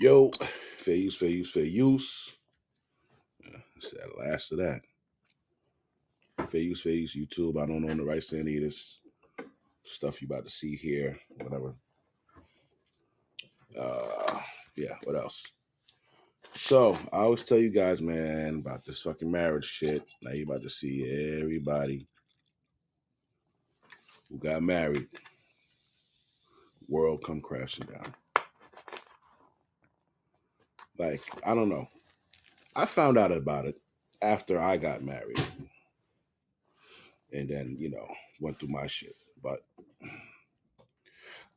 Yo, fair use, fair use, fair use. It's that last of that. Fair use, YouTube. I don't own the rights to any of this stuff you about to see here. Whatever. Uh, yeah. What else? So I always tell you guys, man, about this fucking marriage shit. Now you about to see everybody who got married. World come crashing down. Like I don't know. I found out about it after I got married, and then went through my shit. But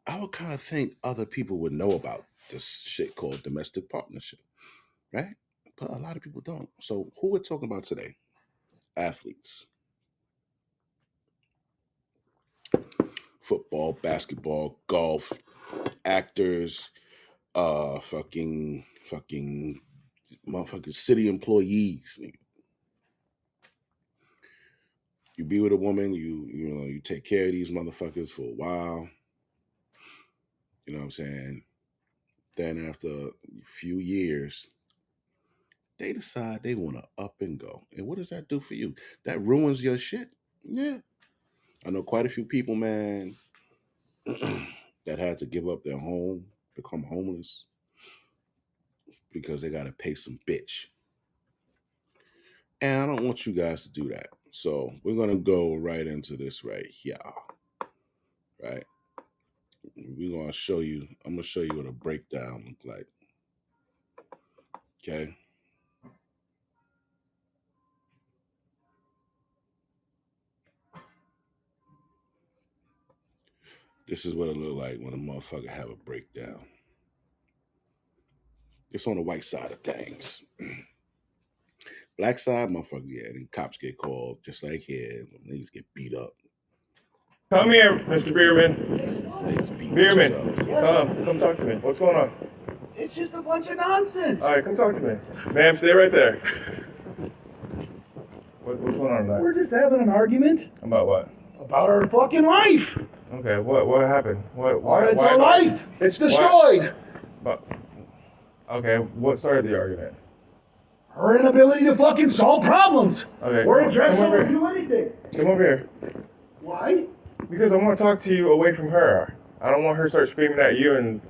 I would kind of think other people would know about this shit called domestic partnership, right? But a lot of people don't. So who we're talking about today? Athletes, football, basketball, golf, actors, fucking motherfucking city employees. You be with a woman, you take care of these motherfuckers for a while. You know what I'm saying? Then after a few years, they decide they want to up and go. And what does that do for you? That ruins your shit. Yeah. I know quite a few people, man, that had to give up their home, become homeless because they got to pay some bitch. And I don't want you guys to do that. So we're going to go right into this right here. Right? We're going to show you, I'm going to show you what a breakdown look like. Okay? This is what it look like when a motherfucker have a breakdown. It's on the white side of things. Black side, motherfucker, yeah, then cops get called, just like here. Niggas get beat up. Come here, Mr. Bierman. Niggas beat Bierman, bitches up. come talk to me. What's going on? It's just a bunch of nonsense. All right, come talk to me. Ma'am, stay right there. What's going on tonight? We're just having an argument About what? about our fucking life. Okay, what happened? It's our life. It's destroyed. Okay, what started the argument? Her inability to fucking solve problems. Okay, or address come over or here. do anything. Come over here. Why? Because I want to talk to you away from her. I don't want her to start screaming at you and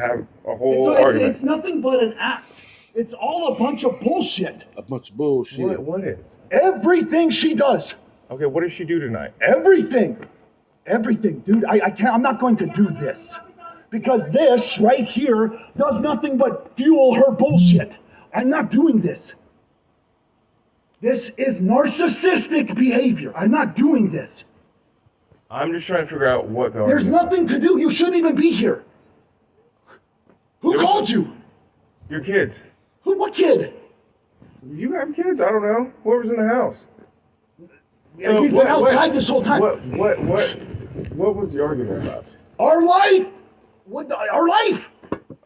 have a whole argument. It's nothing but an act. It's all a bunch of bullshit. A bunch of bullshit. What is? Everything she does. Okay, what did she do tonight? Everything, dude. I can't. I'm not going to do this because this right here does nothing but fuel her bullshit. I'm not doing this. This is narcissistic behavior. I'm not doing this. I'm just trying to figure out what the There's argument nothing to do. You shouldn't even be here. Who called you? Your kids. Who? What kid? You have kids? I don't know. Whoever's in the house. Yeah, we've been outside this whole time. What was the argument about? Our life. Our life.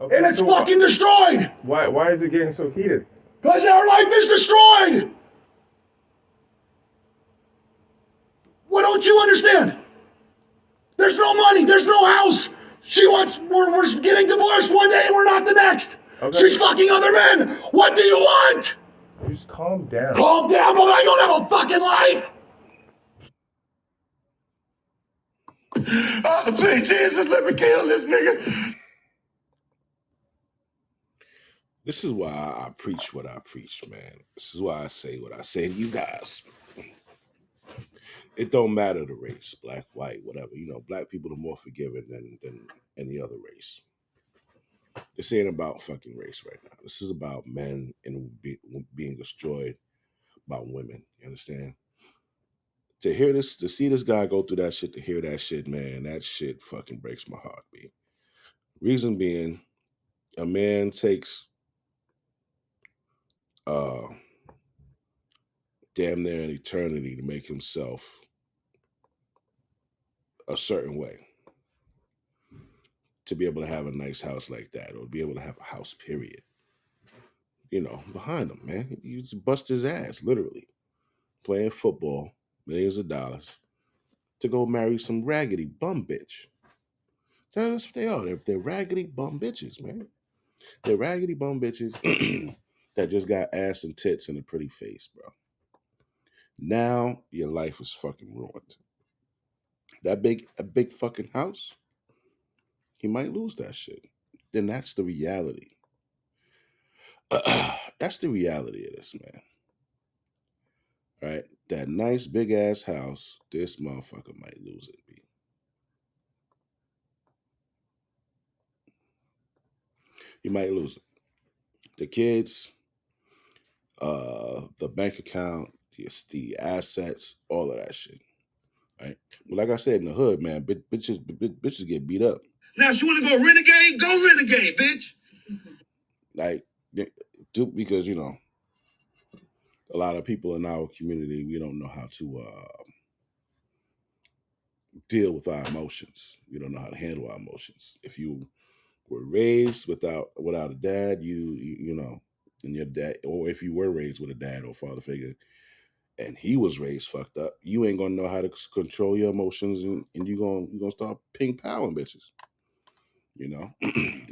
Okay, And it's so fucking destroyed. Why is it getting so heated? Because our life is destroyed. What don't you understand? There's no money. There's no house. We're getting divorced one day and we're not the next. Okay. She's fucking other men. What do you want? Just calm down. Calm down, but I don't have a fucking life. Oh, sweet Jesus, let me kill this nigga. This is why I preach what I preach, man. This is why I say what I say to you guys. It don't matter the race, black, white, whatever. Black people are more forgiving than any other race. This ain't about fucking race right now. This is about men and being destroyed by women. You understand? To hear this, to see this guy go through that shit, to hear that shit, man, that shit fucking breaks my heart, B. Reason being, a man takes damn near an eternity to make himself a certain way. To be able to have a nice house like that, or be able to have a house, period. Behind him, man. He just bust his ass, literally. Playing football, millions of dollars, to go marry some raggedy bum bitch. That's what they are. They're raggedy bum bitches, man. They're raggedy bum bitches that just got ass and tits and a pretty face, bro. Now your life is fucking ruined. A big fucking house, he might lose that shit. Then that's the reality. That's the reality of this, man. Right? That nice big ass house, this motherfucker might lose it. B. He might lose it. The kids, the bank account, the assets, all of that shit. Right? But like I said in the hood, man, bitches get beat up. Now, if you want to go renegade, go renegade, bitch. Like, because a lot of people in our community, we don't know how to deal with our emotions. We don't know how to handle our emotions. If you were raised without a dad, and your dad, or if you were raised with a dad or father figure, and he was raised fucked up, you ain't gonna know how to control your emotions, and you gonna start ping powing bitches. A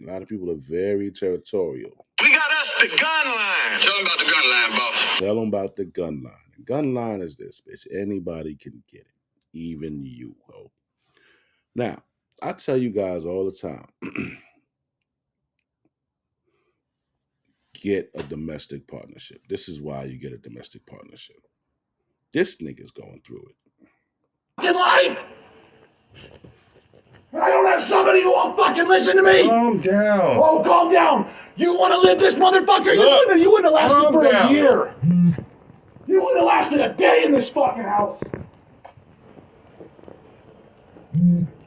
lot of people are very territorial. We got us the gun line. Tell them about the gun line, boss. Tell them about the gun line. The gun line is this, bitch. Anybody can get it, even you, ho. Now, I tell you guys all the time, get a domestic partnership. This is why you get a domestic partnership. This nigga's going through it. In life, I don't have somebody who won't fucking listen to me. Calm down. Oh, calm down. You want to live this motherfucker? You wouldn't have lasted for a year. You wouldn't have lasted a day in this fucking house.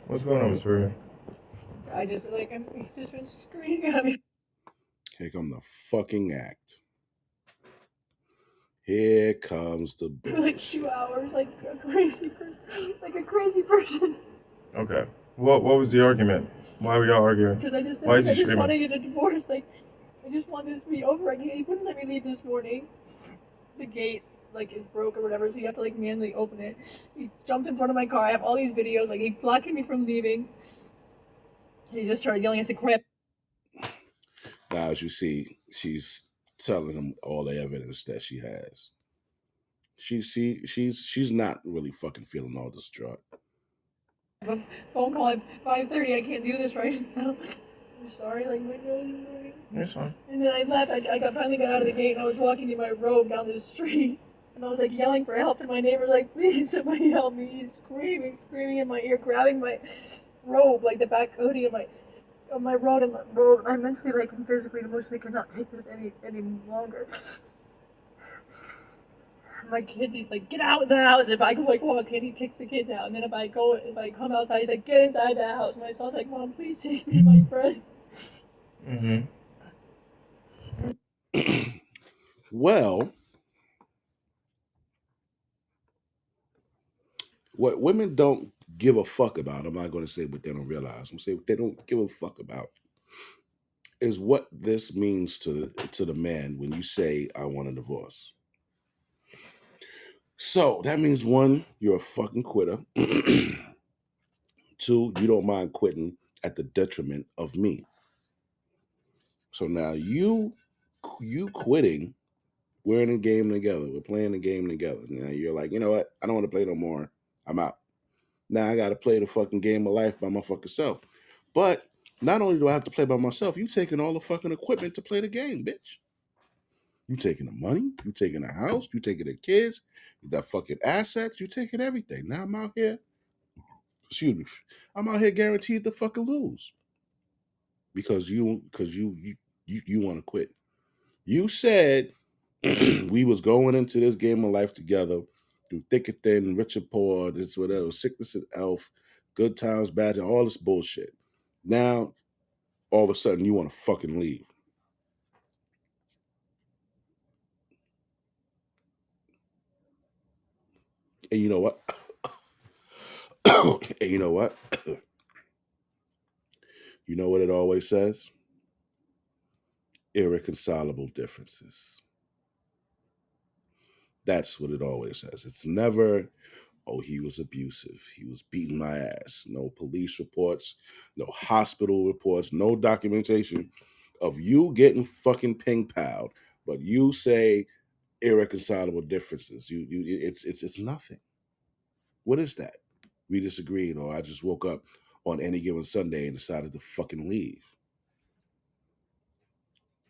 What's going on, Miss He's just been screaming at me Here come the fucking act. Here comes the for bullshit. like 2 hours, like a crazy person, like a crazy person. Okay. What was the argument? Why were y'all arguing? Because I just Why is he want to screaming? get a divorce. Like, I just want this to be over. He wouldn't let me leave this morning. The gate is broke or whatever, so you have to manually open it. He jumped in front of my car. I have all these videos. Like, he's blocking me from leaving. He just started yelling. I said, "Crap." Now, as you see, she's telling him all the evidence that she has. She's not really fucking feeling all distraught. I have a phone call at 5:30. I can't do this right now. I'm sorry. Like, my nose is moving. It's fine. And then I left. I finally got out of the gate, and I was walking in my robe down the street. And I was yelling for help, and my neighbor's like, "Please, somebody help me!" He's screaming in my ear, grabbing my robe, the back hoodie of my robe, and I mentally, and physically, and emotionally could not take this any longer. My kids, he's like, "Get out of the house!" If I go walk in, he kicks the kids out, and then if I come outside, he's like, "Get inside the house." My son's like, "Mom, please take me to my friend." Well, what women don't give a fuck about, I'm not going to say what they don't realize. I'm going to say what they don't give a fuck about is what this means to the man when you say, I want a divorce. So that means one, you're a fucking quitter. Two, you don't mind quitting at the detriment of me. So now you quitting, we're in a game together. We're playing the game together. Now you're like, you know what? I don't want to play no more. I'm out. Now I got to play the fucking game of life by my fucking self. But not only do I have to play by myself, you taking all the fucking equipment to play the game, bitch. You taking the money, you taking the house, you taking the kids, the fucking assets, you taking everything. Now I'm out here, excuse me, I'm out here guaranteed to fucking lose because you want to quit. You said we was going into this game of life together through thick and thin, rich and poor, this whatever, sickness and health, good times, bad times, all this bullshit. Now, all of a sudden, you want to fucking leave. And you know what? And you know what? You know what it always says? Irreconcilable differences. That's what it always says. It's never, oh, he was abusive. He was beating my ass. No police reports, no hospital reports, no documentation of you getting fucking ping palled, but you say irreconcilable differences. It's nothing. What is that? We disagreed, or I just woke up on any given Sunday and decided to fucking leave.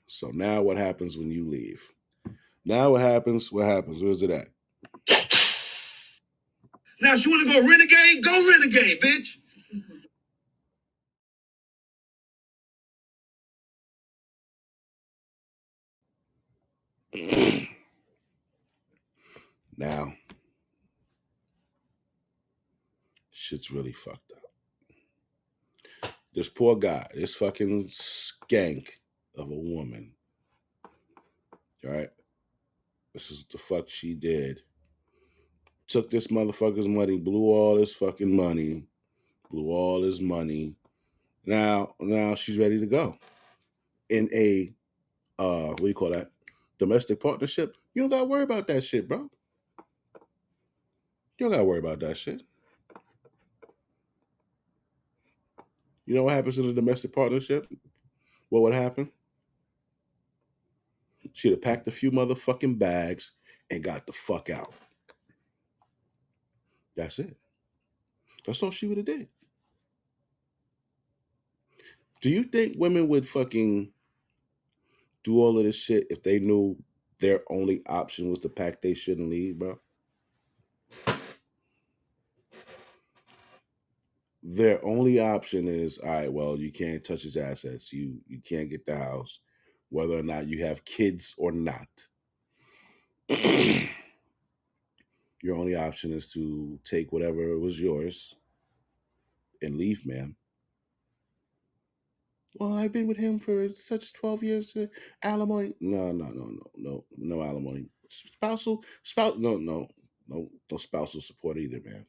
So now what happens when you leave? Now what happens? What happens? Where's it at? Now, if you want to go renegade, bitch. Now, shit's really fucked up. This poor guy, this fucking skank of a woman, right? This is what the fuck she did. Took this motherfucker's money, blew all his fucking money, blew all his money. Now she's ready to go. In a what do you call that? Domestic partnership. You don't gotta worry about that shit, bro. You don't gotta worry about that shit. You know what happens in a domestic partnership? What would happen? She'd have packed a few motherfucking bags and got the fuck out. That's it. That's all she would have did. Do you think women would fucking do all of this shit if they knew their only option was to pack their shit and leave, bro? Their only option is, all right, well, you can't touch his assets. You can't get the house, whether or not you have kids or not. Your only option is to take whatever was yours and leave, ma'am. Well, I've been with him for such 12 years. Alimony? No alimony. No spousal support either, man.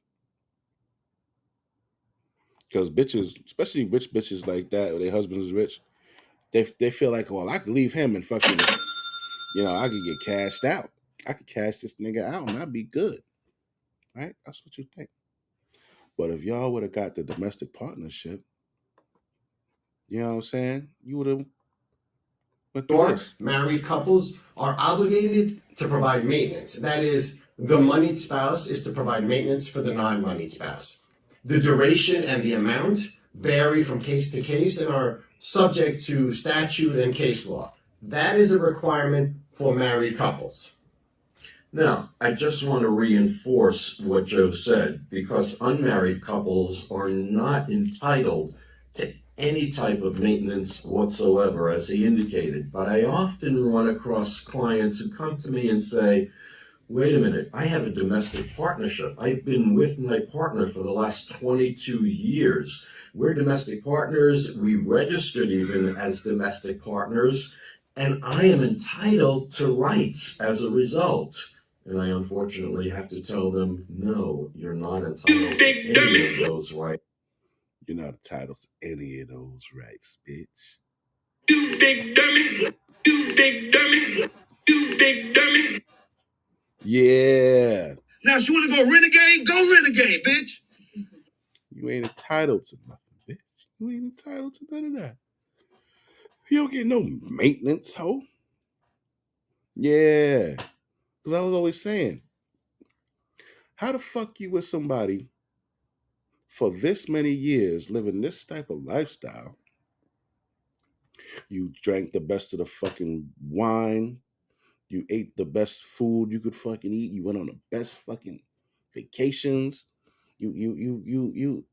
Because bitches, especially rich bitches like that, or their husband is rich, they feel like, well, I could leave him and fucking, I could get cashed out. I could cash this nigga out and I'd be good, right? That's what you think. But if y'all would have got the domestic partnership, you know what I'm saying? You would have went through this. Married couples are obligated to provide maintenance. That is, the moneyed spouse is to provide maintenance for the non-moneyed spouse. The duration and the amount vary from case to case and are subject to statute and case law. That is a requirement for married couples. Now, I just want to reinforce what Joe said, because unmarried couples are not entitled to any type of maintenance whatsoever, as he indicated. But I often run across clients who come to me and say, wait a minute, I have a domestic partnership. I've been with my partner for the last 22 years. We're domestic partners. We registered even as domestic partners, and I am entitled to rights as a result. And I unfortunately have to tell them, no, you're not entitled to any of those rights. You're not entitled to any of those rights, bitch. You big dummy. You big dummy. You big dummy. Yeah. Now, if you want to go renegade, bitch. You ain't entitled to nothing, bitch. You ain't entitled to none of that. You don't get no maintenance, ho. Yeah. Because I was always saying, how the fuck you with somebody for this many years living this type of lifestyle? You drank the best of the fucking wine. You ate the best food you could fucking eat. You went on the best fucking vacations. You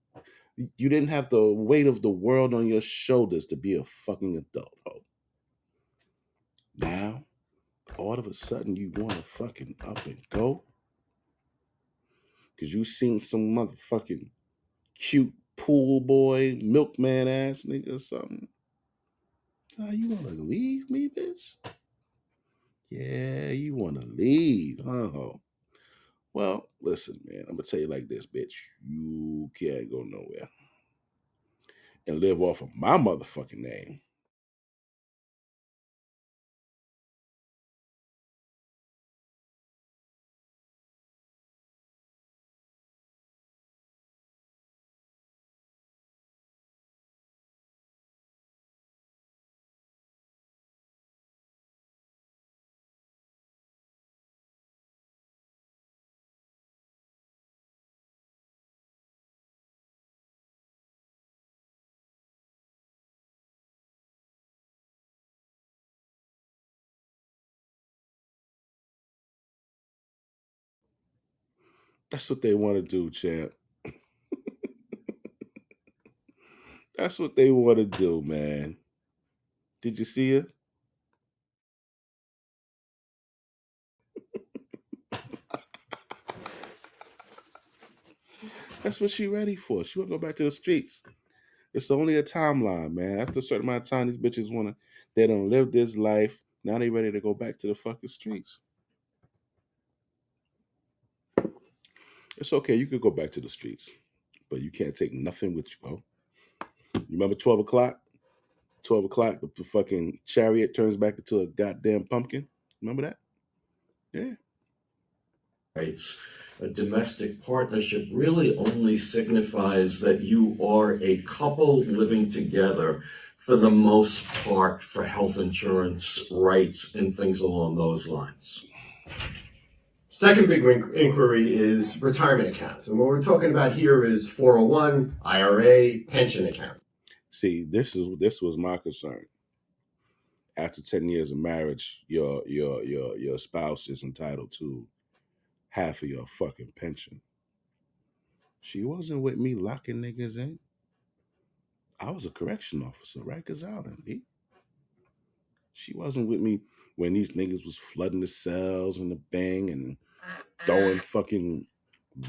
didn't have the weight of the world on your shoulders to be a fucking adult, ho. Now, all of a sudden, you want to fucking up and go because you seen some motherfucking cute pool boy, milkman ass nigga or something. So you want to leave me, bitch? Yeah, you want to leave, huh? Well, listen, man, I'm going to tell you like this, bitch. You can't go nowhere and live off of my motherfucking name. That's what they want to do, champ. That's what they want to do, man. Did you see her? That's what she ready for. She want to go back to the streets. It's only a timeline, man. After a certain amount of time, these bitches want to, they don't live this life. Now they ready to go back to the fucking streets. It's okay. You could go back to the streets, but you can't take nothing with you. Oh, you remember 12 o'clock? 12 o'clock, the fucking chariot turns back into a goddamn pumpkin. Remember that? Yeah. Rights. A domestic partnership really only signifies that you are a couple living together for the most part for health insurance rights and things along those lines. Second big inquiry is retirement accounts. And what we're talking about here is 401, IRA, pension account. See, this was my concern. After 10 years of marriage, your spouse is entitled to half of your fucking pension. She wasn't with me locking niggas in. I was a correction officer, Rikers Island. She wasn't with me when these niggas was flooding the cells and the bang and throwing fucking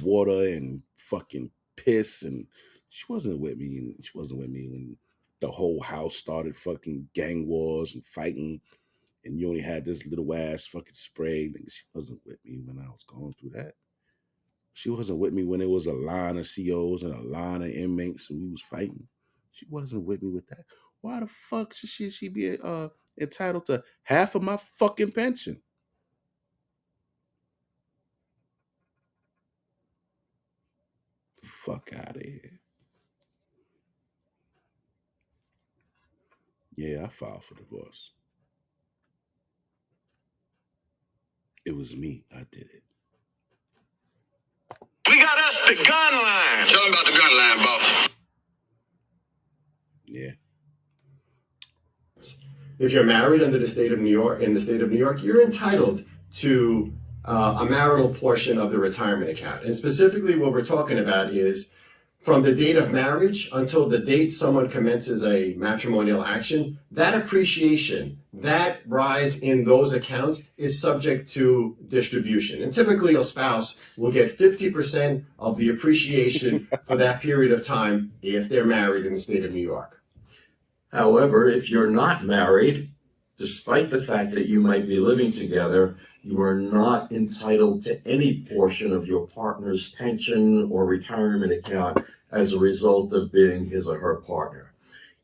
water and fucking piss, and she wasn't with me. And she wasn't with me when the whole house started fucking gang wars and fighting, and you only had this little ass fucking spray. She wasn't with me when I was going through that. She wasn't with me when there was a line of COs and a line of inmates and we was fighting. She wasn't with me with that. Why the fuck should she be entitled to half of my fucking pension? Fuck out of here. Yeah, I filed for divorce. It was me. I did it. We got us the gun line. Tell them about the gun line, boss. Yeah. If you're married under the state of New York, in the state of New York, you're entitled to a marital portion of the retirement account. And specifically, what we're talking about is from the date of marriage until the date someone commences a matrimonial action, that appreciation, that rise in those accounts is subject to distribution. And typically, a spouse will get 50% of the appreciation for that period of time if they're married in the state of New York. However, if you're not married, despite the fact that you might be living together, you are not entitled to any portion of your partner's pension or retirement account as a result of being his or her partner.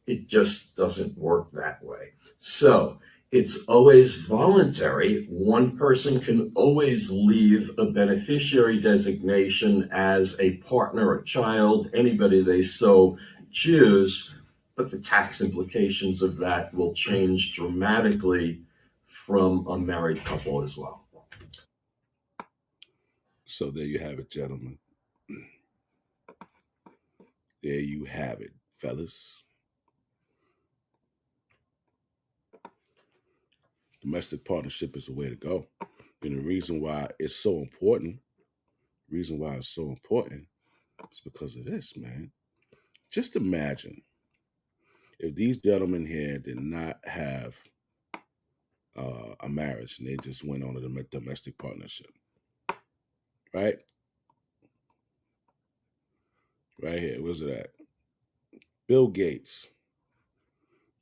It just doesn't work that way. So it's always voluntary. One person can always leave a beneficiary designation as a partner, a child, anybody they so choose, but the tax implications of that will change dramatically from a married couple as well. So there you have it, gentlemen. There you have it, fellas. Domestic partnership is the way to go. And the reason why it's so important, is because of this, man. Just imagine if these gentlemen here did not have a marriage and they just went on a domestic partnership, right? Right here, where's it at? Bill Gates.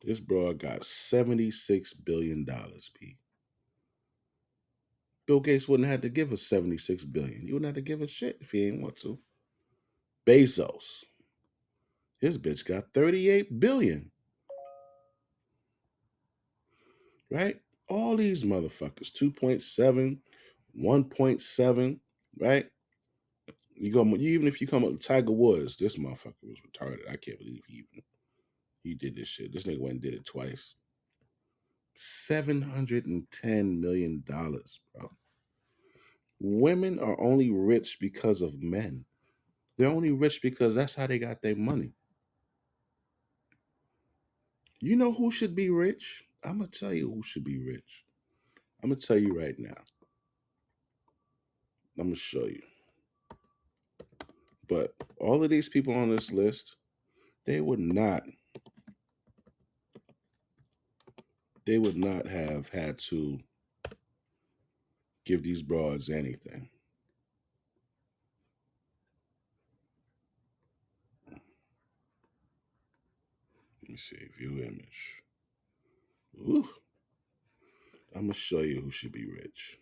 This broad got $76 billion, P. Bill Gates wouldn't have to give us $76 billion. He wouldn't have to give us shit if he ain't want to. Bezos. His bitch got $38 billion. Right? All these motherfuckers, 2.7, 1.7, right? Even if you come up with Tiger Woods, this motherfucker was retarded. I can't believe he did this shit. This nigga went and did it twice. $710 million, bro. Women are only rich because of men. They're only rich because that's how they got their money. You know who should be rich? I'm going to tell you who should be rich. I'm going to tell you right now. I'm going to show you. But all of these people on this list, they would not have had to give these broads anything. Let me see, view image. Ooh. I'm gonna show you who should be rich.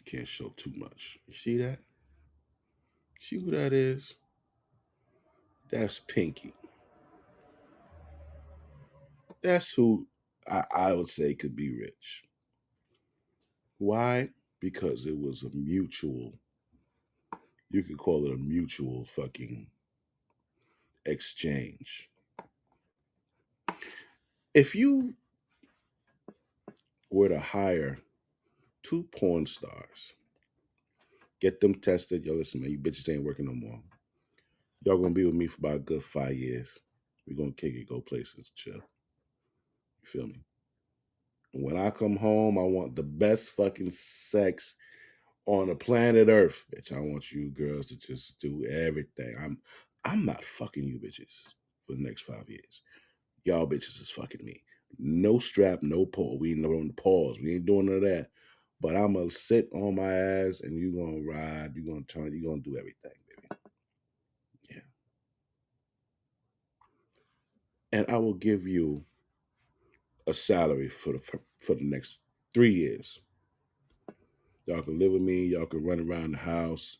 Can't show too much. You see that? See who that is? That's Pinky. That's who I would say could be rich. Why? Because it was a mutual, you could call it a mutual fucking exchange. If you were to hire two porn stars, get them tested, yo, listen, man, you bitches ain't working no more. Y'all gonna be with me for about a good 5 years. We're gonna kick it, go places, chill. You feel me? When I come home, I want the best fucking sex on the planet Earth. Bitch, I want you girls to just do everything. I'm not fucking you bitches for the next 5 years. Y'all bitches is fucking me. No strap, no pole. We ain't on the pause. We ain't doing none of that. But I'm gonna sit on my ass and you gonna ride, you gonna turn, you gonna do everything, baby. Yeah. And I will give you a salary for the next 3 years. Y'all can live with me. Y'all can run around the house.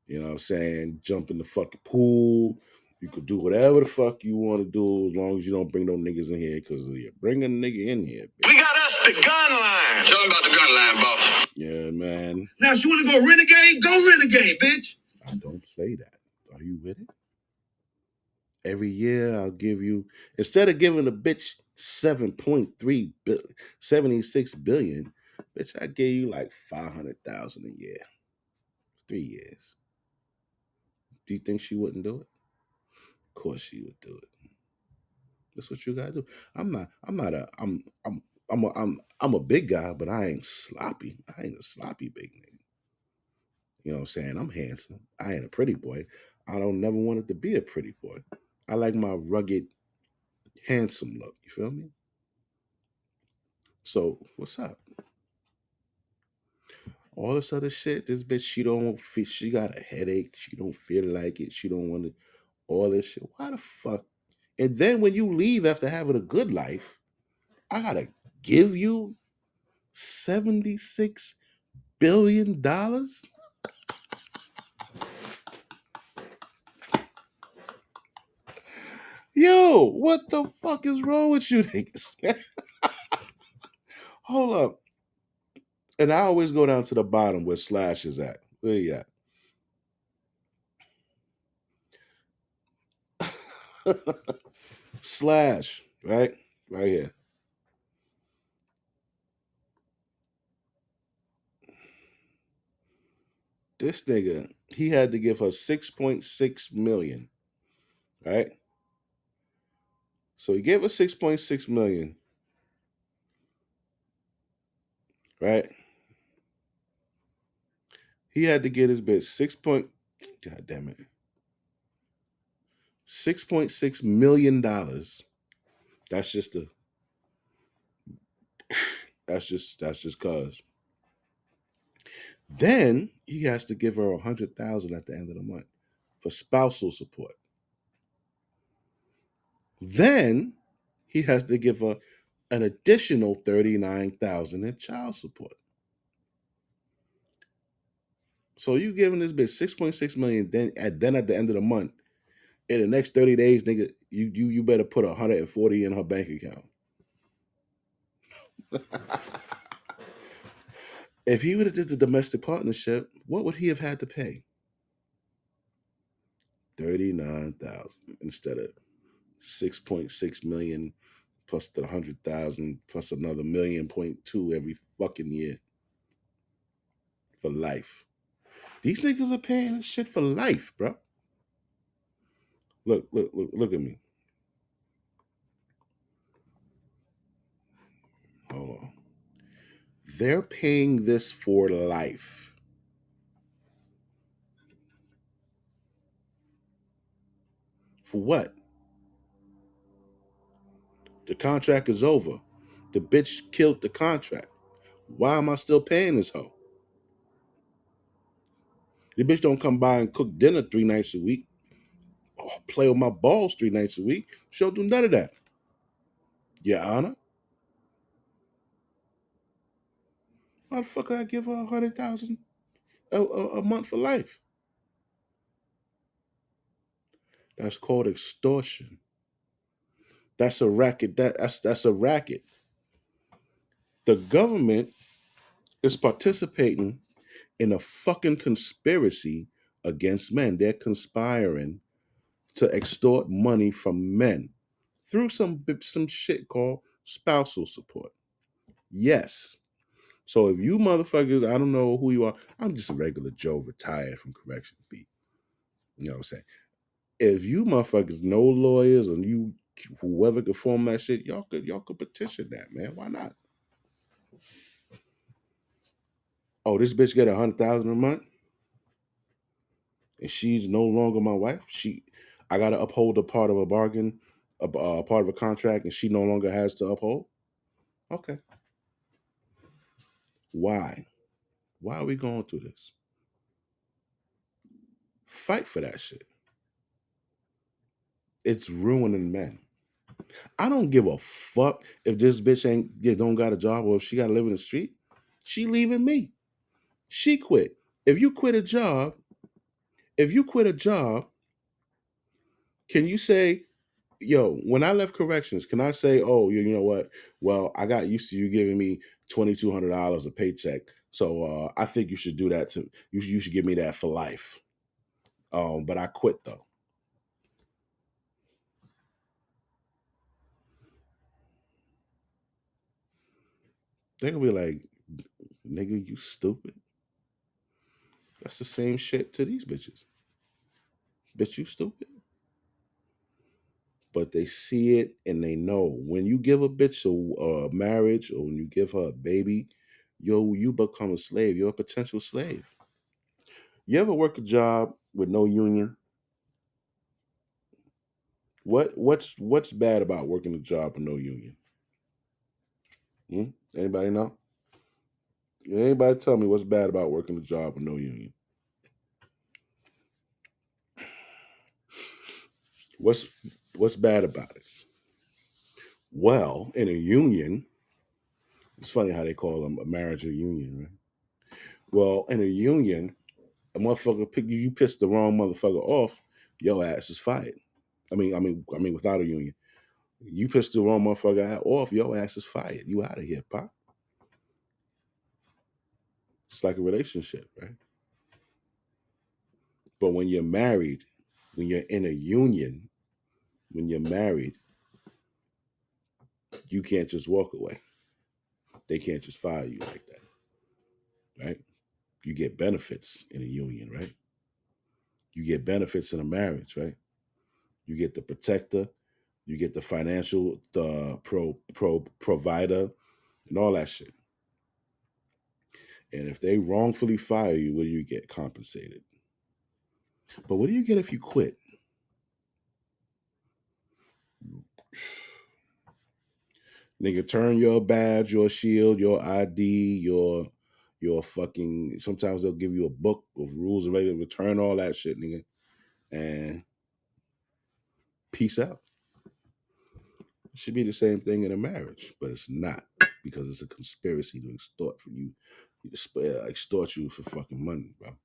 You know what I'm saying? Jump in the fucking pool. You could do whatever the fuck you want to do as long as you don't bring no niggas in here. Because you bring a nigga in here, bitch. We got us the gun line. Tell them about the gun line, boss. Yeah, man. Now, if you want to go renegade, go renegade, bitch. I don't play that. Are you with it? Every year I'll give you, instead of giving a bitch 7.3 billion, 76 billion, bitch, I gave you like 500,000 a year. 3 years. Do you think she wouldn't do it? Of course she would do it. That's what you gotta do. I'm a big guy, but I ain't sloppy. I ain't a sloppy big nigga. You know what I'm saying? I'm handsome. I ain't a pretty boy. I don't never want it to be a pretty boy. I like my rugged, handsome look. You feel me? So what's up? All this other shit, this bitch, she don't feel, she got a headache. She don't feel like it. She don't want to, all this shit. Why the fuck? And then when you leave after having a good life, I gotta give you $76 billion? Yo, what the fuck is wrong with you niggas? Hold up. And I always go down to the bottom where Slash is at. Where you at? Slash, right? Right here. This nigga, he had to give her 6.6 million, right? So he gave her 6.6 million, right? He had to get his bitch God damn it. $6.6 million. That's just a that's just cause. Then he has to give her 100,000 at the end of the month for spousal support. Then he has to give her an additional 39,000 in child support. So you giving this bitch 6.6 million, then at the end of the month, in the next 30 days, nigga, you better put 140 in her bank account. If he would have did the domestic partnership, what would he have had to pay? 39,000 instead of 6.6 million plus the 100,000 plus another 1.2 million every fucking year for life. These niggas are paying this shit for life, bro. Look at me. Hold on. They're paying this for life. For what? The contract is over. The bitch killed the contract. Why am I still paying this hoe? The bitch don't come by and cook dinner 3 nights a week, or play with my balls 3 nights a week. She don't do none of that. Your Honor, why the fuck I give her 100,000 a month for life? That's called extortion. That's a racket. That's a racket. The government is participating in a fucking conspiracy against men. They're conspiring to extort money from men through some shit called spousal support. Yes. So if you motherfuckers, I don't know who you are. I'm just a regular Joe retired from corrections beat. You know what I'm saying? If you motherfuckers know lawyers and you whoever could form that shit, y'all could petition that, man. Why not? Oh, this bitch get 100,000 a month and she's no longer my wife. I gotta uphold a part of a bargain, a part of a contract, and she no longer has to uphold. Okay, why? Why are we going through this? Fight for that shit. It's ruining men. I don't give a fuck if this bitch don't got a job or if she got to live in the street. She leaving me. She quit. If you quit a job, if you quit a job, can you say, yo, when I left corrections, can I say, oh, you know what? Well, I got used to you giving me $2,200 a paycheck, so I think you should do that to you should give me that for life. But I quit though. They're gonna be like, nigga, you stupid. That's the same shit to these bitches. Bitch, you stupid. But they see it and they know when you give a bitch a marriage or when you give her a baby, you become a slave. You're a potential slave. You ever work a job with no union? What's bad about working a job with no union? Hmm? Anybody know? Anybody tell me what's bad about working a job with no union? What's what's bad about it? Well, in a union, it's funny how they call them a marriage or union, right? Well, in a union, a motherfucker pick you piss the wrong motherfucker off, your ass is fired. I mean, without a union, you piss the wrong motherfucker off, your ass is fired. You out of here, pop. It's like a relationship, right? But when you're married, when you're in a union, when you're married, you can't just walk away. They can't just fire you like that, right? You get benefits in a union, right? You get benefits in a marriage, right? You get the protector, you get the financial, the provider, and all that shit. And if they wrongfully fire you, what do you get? Compensated. But what do you get if you quit? Nigga, turn your badge, your shield, your ID, your fucking. Sometimes they'll give you a book of rules and regulations. Return all that shit, nigga, and peace out. It should be the same thing in a marriage, but it's not because it's a conspiracy to extort from you, extort you for fucking money, bro.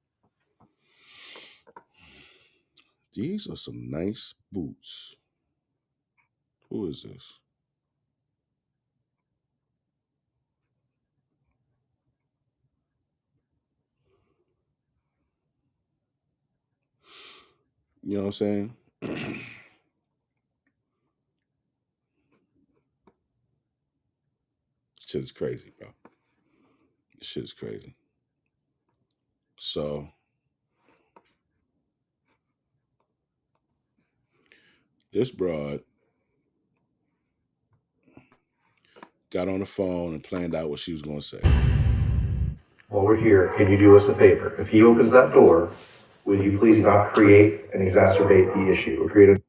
These are some nice boots. Who is this? You know what I'm saying? Shit is crazy, bro. Shit is crazy. So this broad got on the phone and planned out what she was gonna say. While we're here, can you do us a favor? If he opens that door, will you please not create and exacerbate the issue or create a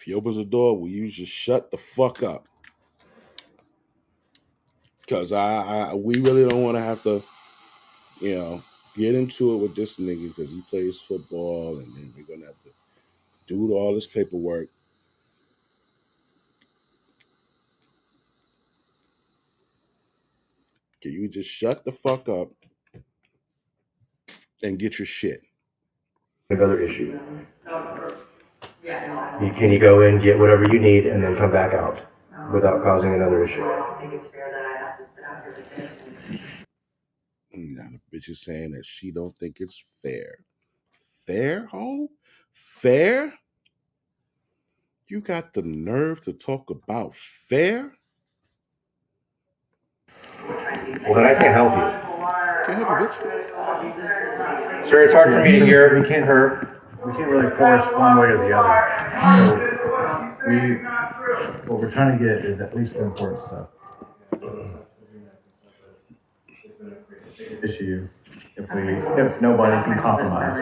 If he opens the door, will you just shut the fuck up? Because we really don't want to have to, get into it with this nigga because he plays football, and then we're gonna have to do all this paperwork. Can you just shut the fuck up and get your shit? Another issue. Can you go in, get whatever you need, and then come back out without causing another issue? Now the bitch is saying that she don't think it's fair. Fair, ho? Fair? You got the nerve to talk about fair? Well, then I can't help you. Can't help you, bitch. Sir, it's hard for me to hear We can't really force one way or the other. So what we're trying to get is at least the important stuff. Issue if nobody can compromise.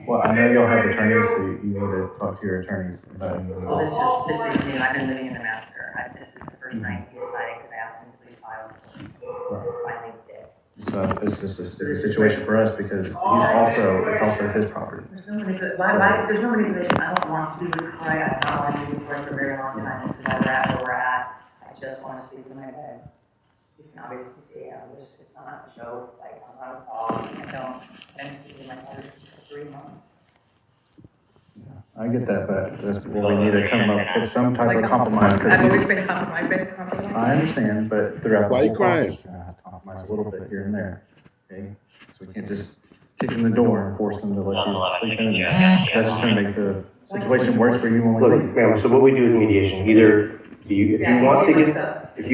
Well, I know y'all have attorneys, so you need to talk to your attorneys about anything. Well, this is new. I've been living in the master. This is the first night he decided because I asked him to please file. Finally did. So it's just a sticky situation for us because it's also his property. There's no manipulation. There's no manipulation. I don't want to be with Troy. I've not wanted to be with Troy for a very long time. This is why we're at where we're at. I just want to sleep in my bed. You can obviously see it's not a joke. Like, I'm not a dog. I haven't slept in my bed for 3 months. I get that, but that's where we need to come up with some type of compromise. I've always been compromised. I understand, but throughout Why the you whole crying? process, you're gonna have to compromise a little bit here and there. Okay, so we can't just kick in the door and force them to let you sleep in there. That's just gonna make the situation worse for you when we Look, leave. ma'am, so what we do is mediation. Either if you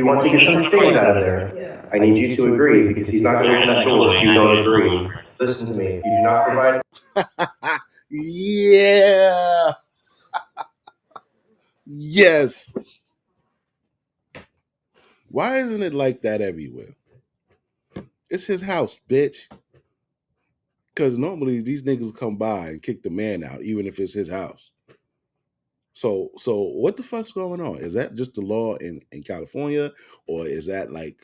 want to get some things out of there, I need you to agree because he's not gonna open that door if you don't agree. Listen to me, if you do not provide. Yeah. Yes. Why isn't it like that everywhere? It's his house, bitch. Because normally these niggas come by and kick the man out, even if it's his house. So what the fuck's going on? Is that just the law in California, or is that like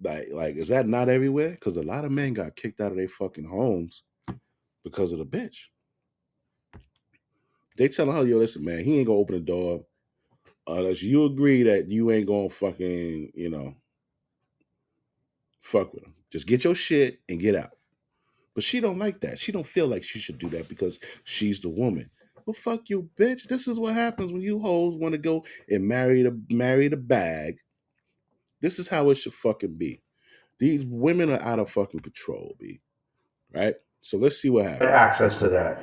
is that not everywhere? Because a lot of men got kicked out of their fucking homes because of the bitch. They telling her, yo, listen, man, he ain't gonna open the door unless you agree that you ain't gonna fucking, fuck with him. Just get your shit and get out. But she don't like that. She don't feel like she should do that because she's the woman. Well, fuck you, bitch. This is what happens when you hoes want to go and marry the bag. This is how it should fucking be. These women are out of fucking control, B. Right? So let's see what happens. Access to that.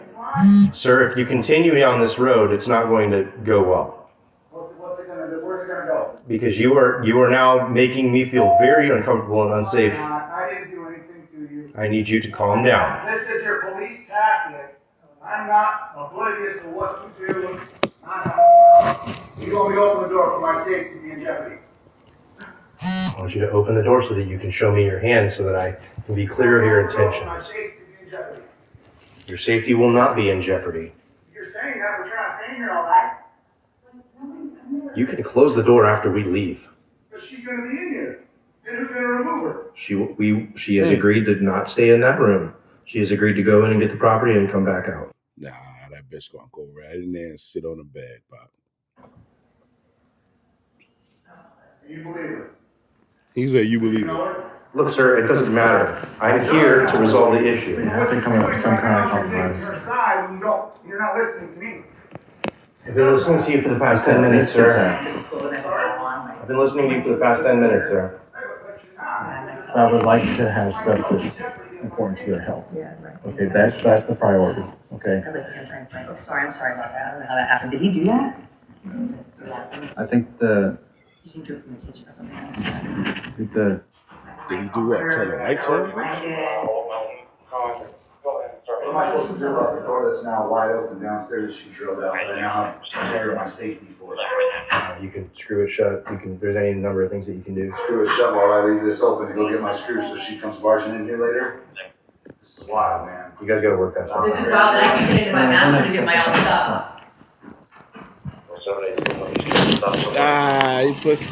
Sir, if you continue on this road, it's not going to go well. What's it gonna do? Where's it gonna go? Because you are now making me feel very uncomfortable and unsafe. I didn't do anything to you. I need you to calm down. This is your police tactic. I'm not oblivious to what you do. You want me to open the door for my safety to be in jeopardy? I want you to open the door so that you can show me your hands so that I can be clear of your intentions. My safety to be in jeopardy. Your safety will not be in jeopardy. You're saying that, but you're not staying here all night. You can close the door after we leave. But she's gonna be in here. Then who's gonna remove her? She has agreed to not stay in that room. She has agreed to go in and get the property and come back out. Nah, that bitch gonna go right in there and sit on the bed, Pop. You believe her? He said you believe it. Look, sir, it doesn't matter. I'm here to resolve the issue. We have to come up with some kind of compromise. Your side when you don't. You're not listening to me. I've been listening to you for the past 10 minutes, sir. I've been listening to you for the past 10 minutes, sir. I would like to have stuff that's important to your health. Yeah, right. Okay, that's the priority, okay? I'm sorry about that. I don't know how that happened. Did he do that? I think You can do it from the kitchen. Did he do what? Turn the lights on, bitch? What am I supposed to do about the door that's now wide open downstairs that she drilled out right now? I'm worried about my safety for it. You can screw it shut. There's any number of things that you can do. Screw it shut while I leave this open to go get my screws so she comes barging in here later. It's wild, man. You guys gotta work that stuff This is out. wild, and I can't get into my master to get my own stuff. He puts.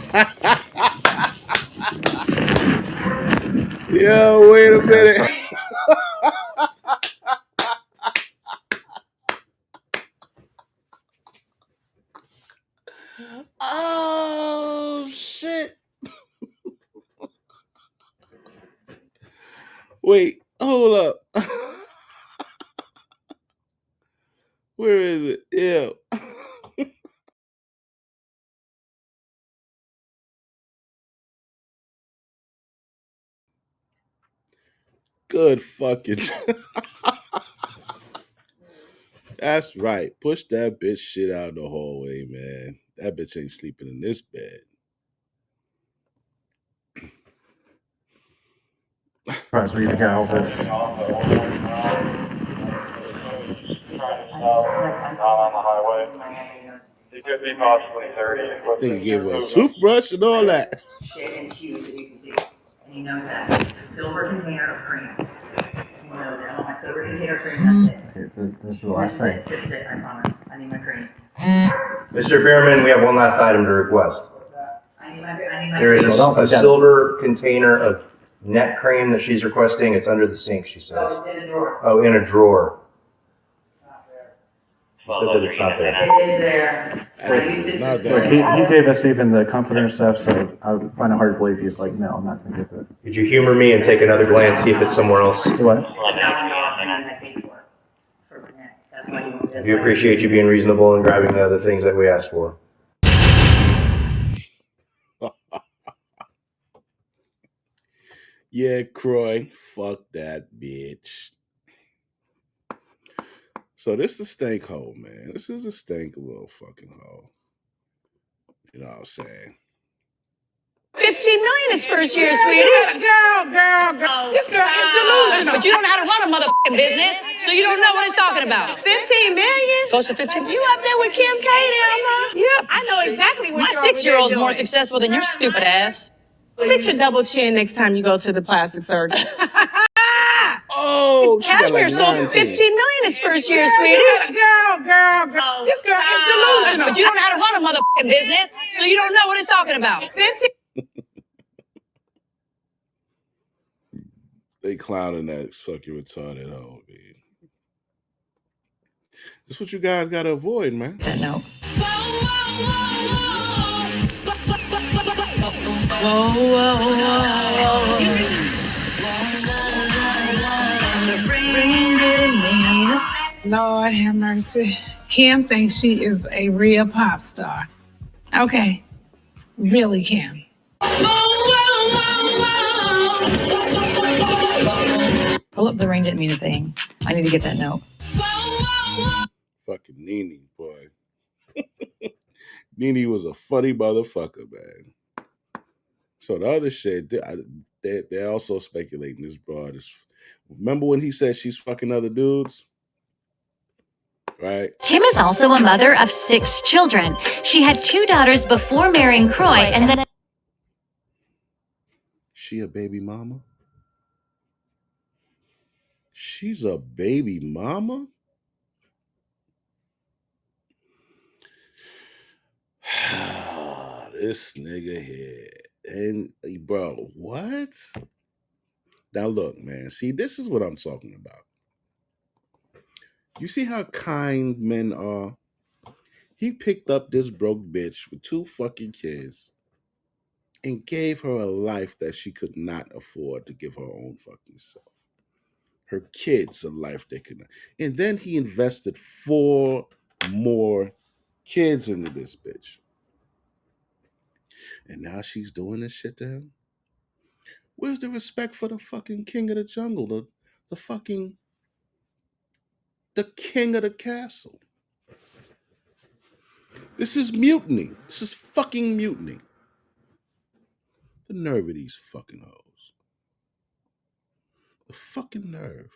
Yo, wait a minute. Oh shit! Wait, hold up. Where is it? Yeah. Good fucking. That's right. Push that bitch shit out in the hallway, man. That bitch ain't sleeping in this bed. Surprised for you to get all this. It could be possibly 30. Nigga gave her a toothbrush and all that. Shit and shoes, as you can see, and he knows that. It's a silver container of cream. He knows it. I want my silver container of cream, that's it. Okay, this is the last thing. This is it, I promise. I need my cream. Mr. Behrman, we have one last item to request. I need my. There is Well, a silver container of net cream that she's requesting. It's under the sink, she says. Oh, it's in a drawer. Oh, in a drawer. She said that it's not there. It is there. It's not Look, there. he gave us even the comforter stuff, so I would find it hard to believe he's like, no, I'm not gonna get that. Could you humor me and take another glance, see if it's somewhere else? Do what? I do appreciate you being reasonable and grabbing the other things that we asked for. Yeah, Croy. Fuck that bitch. So this the stank hole, man. This is a stank little fucking hole. You know what I'm saying? 15 million his first year, sweetie. Girl. This girl is delusional. But you don't know how to run a motherfucking business, so you don't know what it's talking about. 15 million? Close to 15 million. You up there with Kim K now, huh? Yep. I know exactly what My you're over there 6-year-old's more doing. successful than your stupid ass. Fix your double chin next time you go to the plastic surgeon. Oh, she got Cashmere like sold 9 15 teeth. million his first year, sweetie. Girl. This girl is delusional. But you don't know how to run a motherfucking business, so you don't know what it's talking about. 15. They clowning that fucking retarded hoe, man. That's what you guys gotta avoid, man. That note. Lord have mercy. Kim thinks she is a real pop star. Okay, really, Kim. Pull up the ring didn't mean a thing. I need to get that note. Fucking Nene, boy. Nene was a funny motherfucker, man. So the other shit, they're also speculating this broad is. Remember when he said she's fucking other dudes? Right? Kim is also a mother of 6 children. She had 2 daughters before marrying Croy, and then She a baby mama? She's a baby mama? This nigga here. And bro, what? Now look, man. See, this is what I'm talking about. You see how kind men are? He picked up this broke bitch with 2 fucking kids and gave her a life that she could not afford to give her own fucking self. Her kids a life they could not. And then he invested 4 more kids into this bitch. And now she's doing this shit to him? Where's the respect for the fucking king of the jungle? The fucking the king of the castle. This is mutiny. This is fucking mutiny. The nerve of these fucking hoes. The fucking nerve.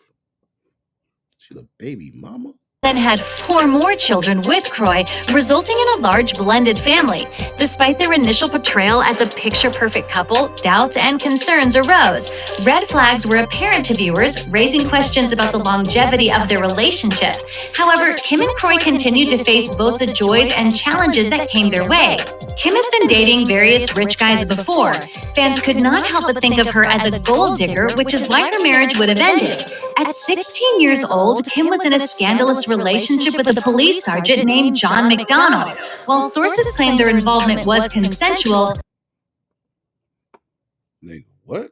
She the baby mama? then had 4 more children with Croy, resulting in a large blended family. Despite their initial portrayal as a picture-perfect couple, doubts and concerns arose. Red flags were apparent to viewers, raising questions about the longevity of their relationship. However, Kim and Croy continued to face both the joys and challenges that came their way. Kim has been dating various rich guys before. Fans could not help but think of her as a gold digger, which is why her marriage would have ended. At 16 years old, Kim was in a scandalous relationship with a police sergeant named John McDonald. While sources claim their involvement was consensual, Nigga, what?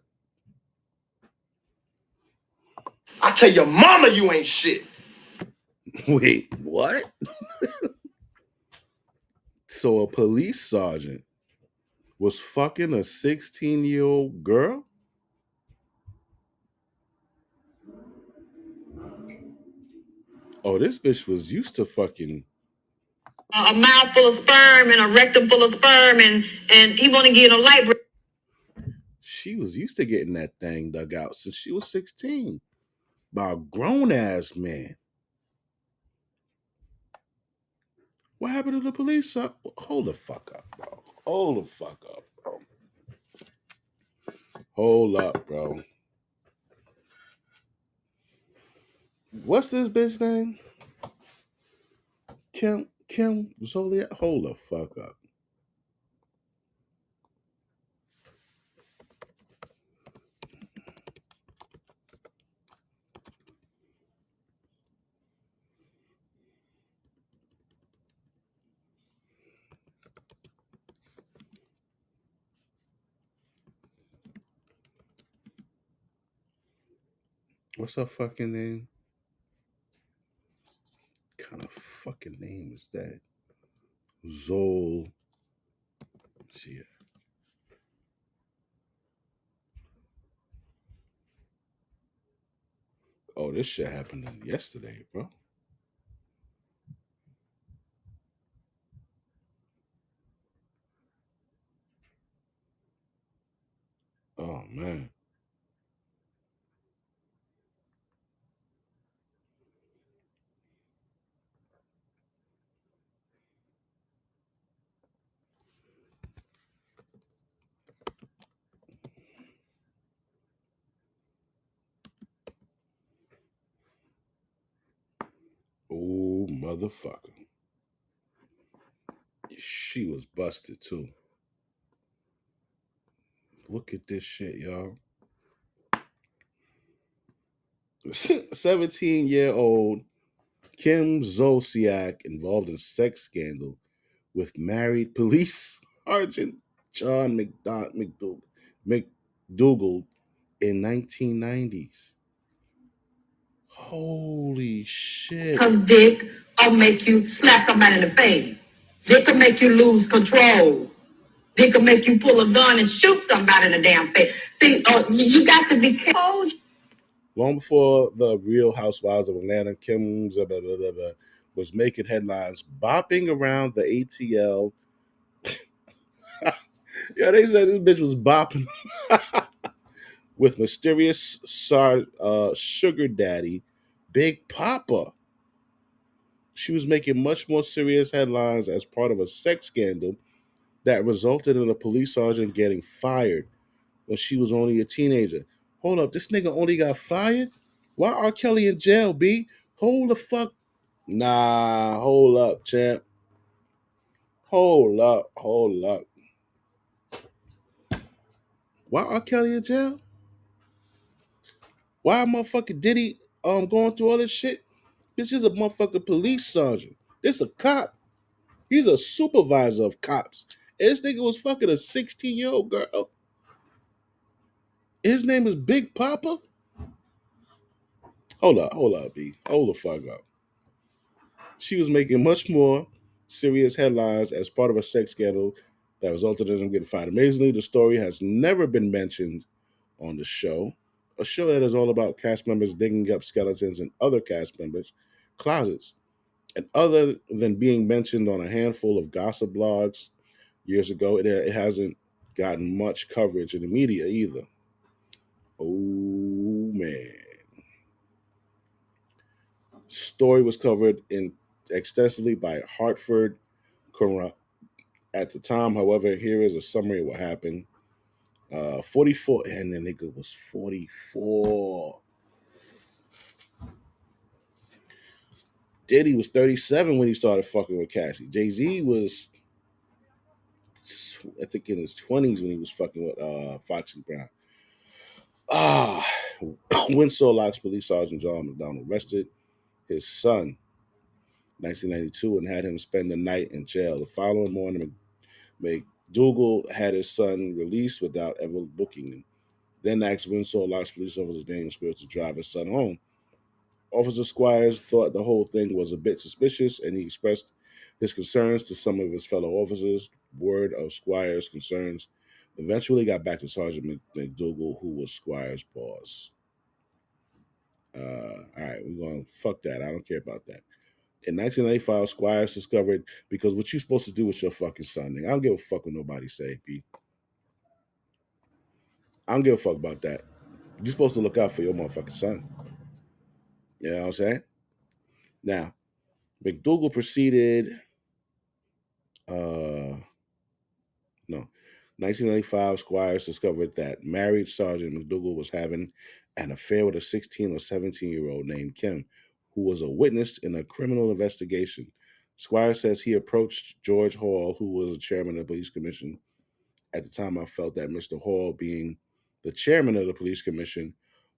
I tell your mama you ain't shit. Wait, what? So a police sergeant was fucking a 16-year-old girl? Oh, this bitch was used to fucking. A mouth full of sperm and a rectum full of sperm, and he want to get a light. She was used to getting that thing dug out since she was 16 by a grown ass man. What happened to the police? Hold the fuck up, bro. Hold the fuck up, bro. Hold up, bro. What's this bitch name? Kim Zoliak? Hold the fuck up. What's her fucking name? What kind of fucking name is that? Zol. See it. Oh, this shit happened yesterday, bro. Oh man. Oh motherfucker. She was busted too. Look at this shit, y'all. 17-year-old Kim Zolciak involved in sex scandal with married police sergeant John McDougal in 1990s. Holy shit. Because dick will make you slap somebody in the face. Dick will make you lose control. Dick will make you pull a gun and shoot somebody in the damn face. See, you got to be careful. Long before the Real Housewives of Atlanta, Kim was making headlines, bopping around the ATL. Yeah, they said this bitch was bopping with mysterious sugar daddy, Big Papa. She was making much more serious headlines as part of a sex scandal that resulted in a police sergeant getting fired when she was only a teenager. Hold up, this nigga only got fired? Why R. Kelly in jail, B? Hold the fuck. Nah, hold up, champ. Hold up. Why R. Kelly in jail? Why motherfucking Diddy going through all this shit? This is a motherfucking police sergeant. This a cop. He's a supervisor of cops. And this nigga was fucking a 16-year-old girl. His name is Big Papa. Hold up, B. Hold the fuck up. She was making much more serious headlines as part of a sex scandal that resulted in him getting fired. Amazingly, the story has never been mentioned on the show, a show that is all about cast members digging up skeletons in other cast members' closets. And other than being mentioned on a handful of gossip blogs years ago, it hasn't gotten much coverage in the media either. Oh, man. Story was covered in extensively by Hartford Courant at the time. However, here is a summary of what happened. 44, and the nigga was 44. Diddy was 37 when he started fucking with Cassie. Jay-Z was, I think, in his 20s when he was fucking with Foxy Brown. Windsor Locks Police Sergeant John McDonald arrested his son 1992 and had him spend the night in jail. The following morning, McDougal had his son released without ever booking him. Then asked Windsor Locks police officer Daniel Spears to drive his son home. Officer Squires thought the whole thing was a bit suspicious, and he expressed his concerns to some of his fellow officers. Word of Squires' concerns eventually got back to Sergeant McDougal, who was Squires' boss. All right, we're going to fuck that. I don't care about that. In 1995, Squires discovered, because what you supposed to do with your fucking son, nigga. I don't give a fuck what nobody say, B. I don't give a fuck about that. You're supposed to look out for your motherfucking son. You know what I'm saying? Now, McDougal proceeded, no. 1995, Squires discovered that married Sergeant McDougal was having an affair with a 16 or 17-year-old named Kim, who was a witness in a criminal investigation. Squires says he approached George Hall, who was the chairman of the police commission. At the time, I felt that Mr. Hall, being the chairman of the police commission,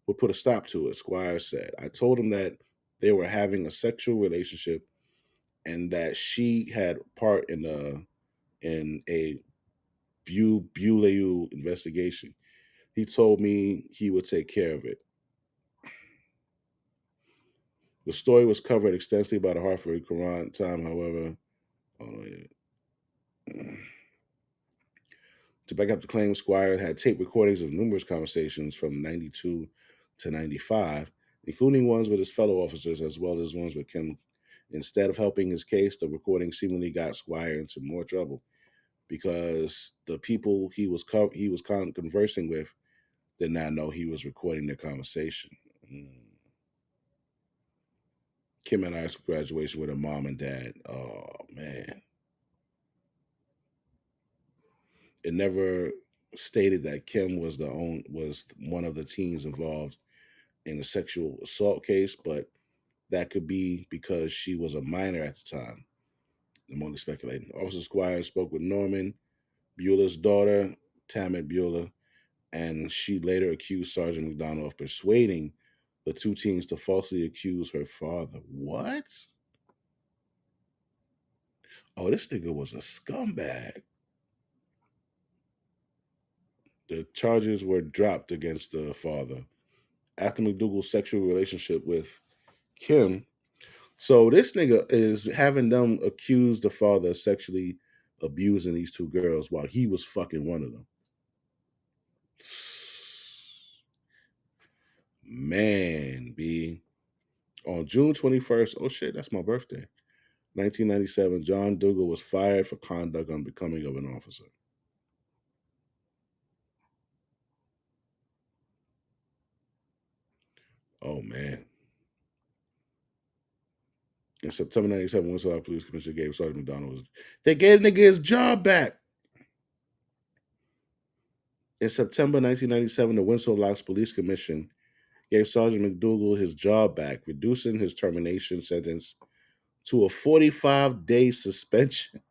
would put a stop to it. Squires said, I told him that they were having a sexual relationship and that she had part in a Buleu investigation. He told me he would take care of it. The story was covered extensively by the Hartford Courant time, however. Oh, yeah. To back up the claim, Squire had tape recordings of numerous conversations from 92 to 95, including ones with his fellow officers as well as ones with Kim. Instead of helping his case, the recording seemingly got Squire into more trouble because the people he was conversing with did not know he was recording their conversation. Kim and I's graduation with her mom and dad. Oh man. It never stated that Kim was was one of the teens involved in a sexual assault case, but that could be because she was a minor at the time. I'm only speculating. Officer Squire spoke with Norman Bueller's daughter, Tammy Bueller, and she later accused Sergeant McDonald of persuading the two teens to falsely accuse her father. What? Oh, this nigga was a scumbag. The charges were dropped against the father after McDougal's sexual relationship with Kim. So this nigga is having them accuse the father of sexually abusing these two girls while he was fucking one of them. Man, B. On June 21st, oh shit, that's my birthday. 1997, John Dougal was fired for conduct unbecoming of an officer. Oh man. In September 97, Winslow Police Commissioner gave Sergeant McDonald they gave the nigga his job back. In September 1997, the Winslow Locks Police Commission gave Sergeant McDougal his job back, reducing his termination sentence to a 45-day suspension.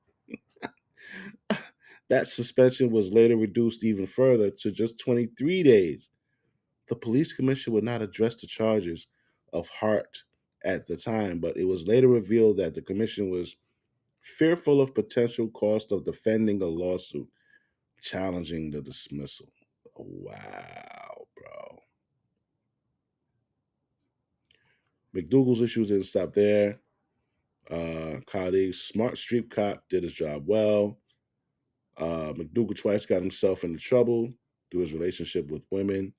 That suspension was later reduced even further to just 23 days. The police commission would not address the charges of Hart at the time, but it was later revealed that the commission was fearful of potential cost of defending a lawsuit challenging the dismissal. Wow, bro. McDougal's issues didn't stop there. Colleagues, smart street cop did his job well. McDougal twice got himself into trouble through his relationship with women.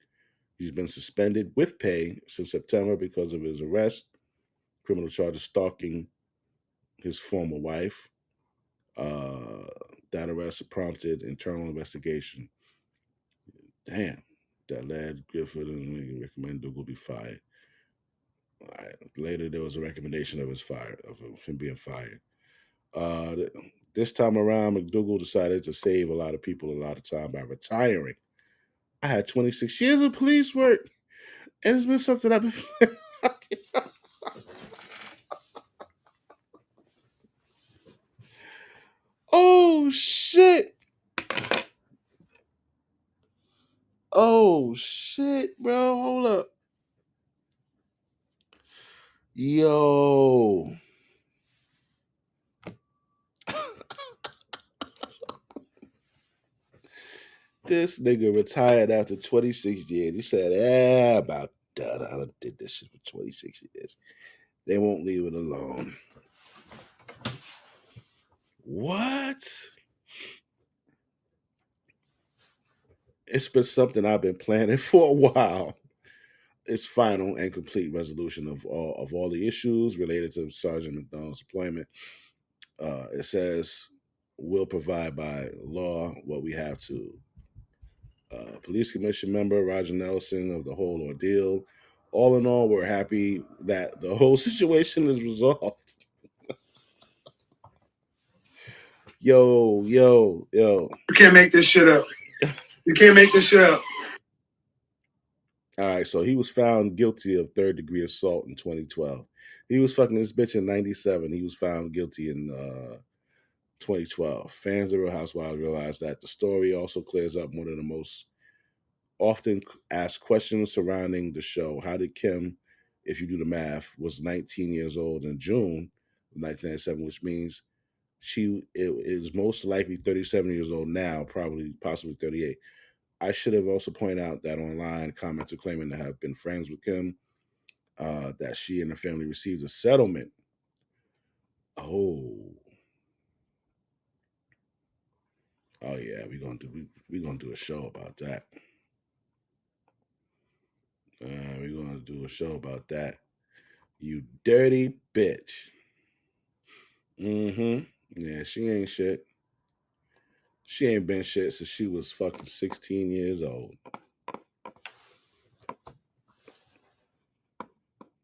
He's been suspended with pay since September because of his arrest, criminal charges stalking his former wife. Uh, that arrest prompted internal investigation. Damn. That led Griffith and recommend Dougal be fired. Later, there was a recommendation of him being fired. This time around, McDougal decided to save a lot of people a lot of time by retiring. I had 26 years of police work, and it's been something I've been. Oh shit! Oh shit, bro! Hold up, yo. This nigga retired after 26 years. He said, about done. I done did this shit for 26 years. They won't leave it alone. What? It's been something I've been planning for a while. Its final and complete resolution of all the issues related to Sergeant McDonald's deployment. It says we'll provide by law what we have to. Police Commission member Roger Nelson of the whole ordeal. All in all, we're happy that the whole situation is resolved. Yo. You can't make this shit up. You can't make this shit up. All right, so he was found guilty of third-degree assault in 2012. He was fucking this bitch in 97. He was found guilty in 2012. Fans of Real Housewives realized that the story also clears up one of the most often asked questions surrounding the show. How did Kim, if you do the math, was 19 years old in June of 1997, which means she is most likely 37 years old now, possibly 38. I should have also pointed out that online comments are claiming to have been friends with Kim, that she and her family received a settlement. Oh, yeah, we're gonna do a show about that. We're gonna do a show about that. You dirty bitch. Mm-hmm. Yeah, she ain't shit. She ain't been shit since she was fucking 16 years old.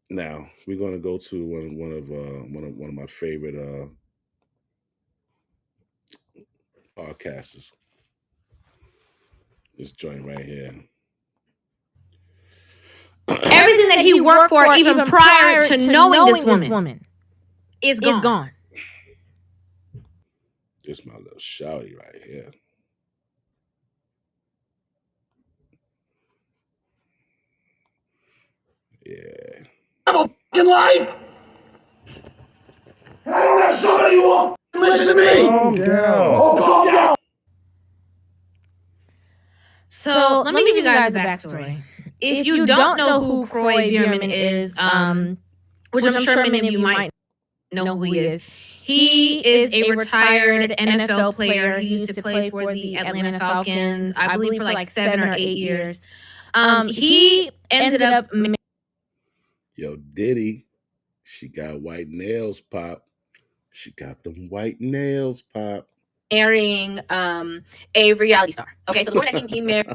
Now we're gonna go to one of my favorite podcasters. This joint right here. Everything that he worked for, even prior to knowing this woman, is gone. This my little shouty right here. Yeah. In life. I don't have somebody who won't listen to me. Calm down. Oh, calm down. So let me give you guys a backstory. If you don't know who Croy Bierman is, which I'm sure many of you might know who he is a retired NFL player. He used to play for the Atlanta Falcons, I believe, for like 7 or 8 years. He ended up. Yo, Diddy, she got white nails, Pop. She got them white nails, Pop. Marrying a reality star. Okay, so the woman that he married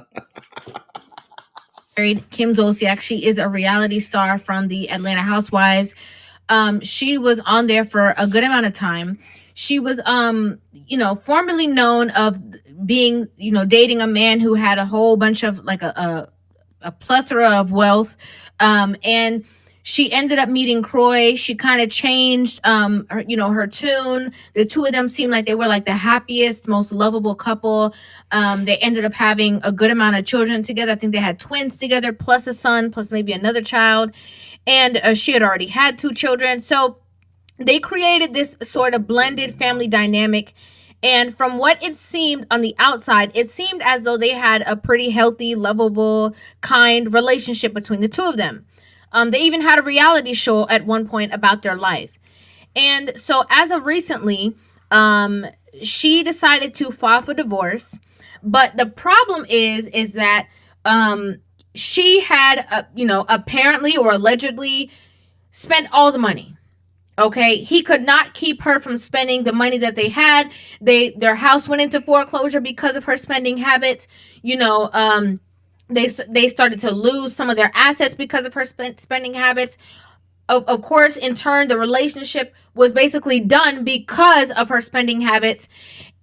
Kim Zolciak. She is a reality star from the Atlanta Housewives. She was on there for a good amount of time. She was formerly known of being, dating a man who had a whole bunch of like a plethora of wealth. And she ended up meeting Croy. She kind of changed, her tune. The two of them seemed like they were like the happiest, most lovable couple. They ended up having a good amount of children together. I think they had twins together, plus a son, plus maybe another child. And she had already had 2 children. So they created this sort of blended family dynamic. And from what it seemed on the outside, it seemed as though they had a pretty healthy, lovable, kind relationship between the two of them. They even had a reality show at one point about their life. And so as of recently, she decided to file for divorce. But the problem is that she had, apparently or allegedly spent all the money. Okay, he could not keep her from spending the money that they had. Their house went into foreclosure because of her spending habits. They started to lose some of their assets because of her spending habits. of course, in turn, the relationship was basically done because of her spending habits.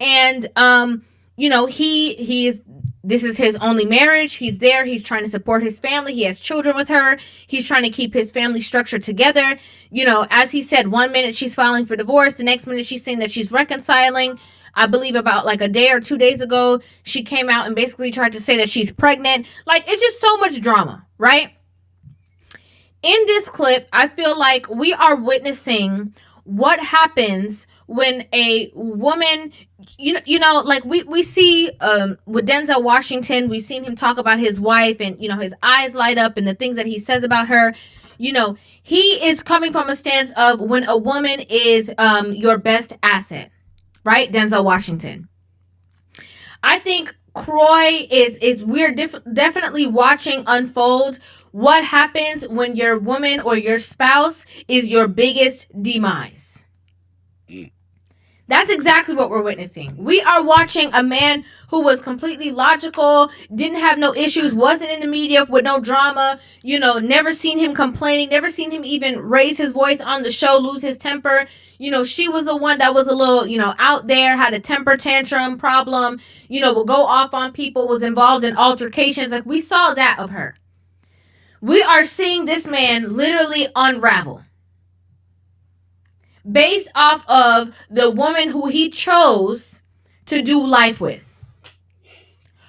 And this is his only marriage. He's there. He's trying to support his family. He has children with her. He's trying to keep his family structure together. As he said, 1 minute she's filing for divorce, the next minute she's saying that she's reconciling. I believe about like a day or 2 days ago, she came out and basically tried to say that she's pregnant. Like, it's just so much drama, right? In this clip, I feel like we are witnessing what happens when a woman, like we see with Denzel Washington, we've seen him talk about his wife, and his eyes light up and the things that he says about her. He is coming from a stance of when a woman is your best asset, right? Denzel Washington. I think Croy is we're definitely watching unfold what happens when your woman or your spouse is your biggest demise. That's exactly what we're witnessing. We are watching a man who was completely logical, didn't have no issues, wasn't in the media with no drama, never seen him complaining, never seen him even raise his voice on the show, lose his temper. She was the one that was a little, out there, had a temper tantrum problem, would go off on people, was involved in altercations. Like, we saw that of her. We are seeing this man literally unravel based off of the woman who he chose to do life with.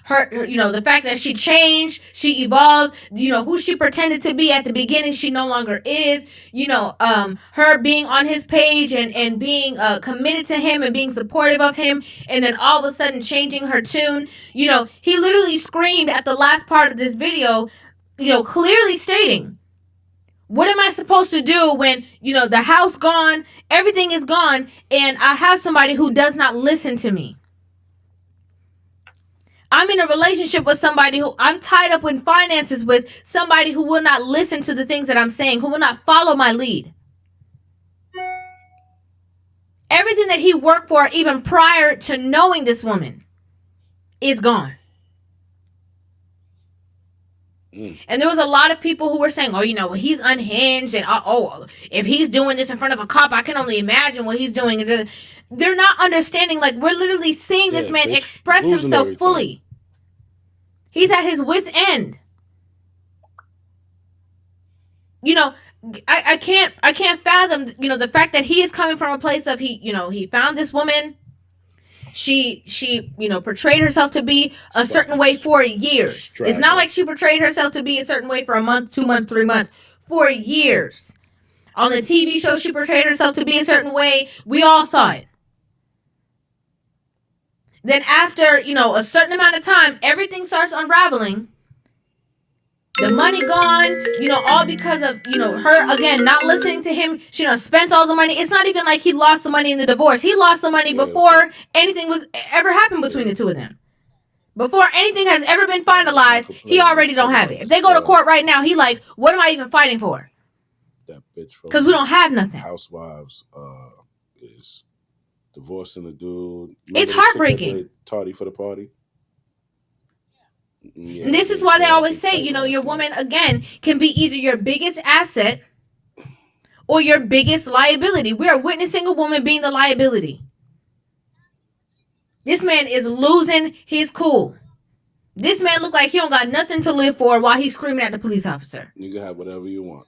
Her, the fact that she changed, she evolved, who she pretended to be at the beginning, she no longer is, her being on his page and being committed to him and being supportive of him, and then all of a sudden changing her tune. He literally screamed at the last part of this video, clearly stating, what am I supposed to do when, the house gone, everything is gone, and I have somebody who does not listen to me? I'm in a relationship with somebody who I'm tied up in finances with, somebody who will not listen to the things that I'm saying, who will not follow my lead. Everything that he worked for, even prior to knowing this woman, is gone. And there was a lot of people who were saying, oh, he's unhinged, and if he's doing this in front of a cop, I can only imagine what he's doing. They're not understanding, like, we're literally seeing this man express himself fully. He's at his wit's end. I can't fathom, the fact that he is coming from a place of he found this woman. She portrayed herself to be a certain way for years. It's not like she portrayed herself to be a certain way for a month, 2 months, 3 months. For years. On the TV show, she portrayed herself to be a certain way. We all saw it. Then after, a certain amount of time, everything starts unraveling. The money gone, all because of, her, again, not listening to him. She spent all the money. It's not even like he lost the money in the divorce. He lost the money before anything was ever happened between the two of them. Before anything has ever been finalized, he already don't have it. If they go to court right now, he like, what am I even fighting for? That bitch from because we don't have nothing. Housewives is divorcing the dude. It's heartbreaking. Tardy for the party. Yeah, this is why they always say, your woman, again, can be either your biggest asset or your biggest liability. We are witnessing a woman being the liability. This man is losing his cool. This man look like he don't got nothing to live for while he's screaming at the police officer. You can have whatever you want.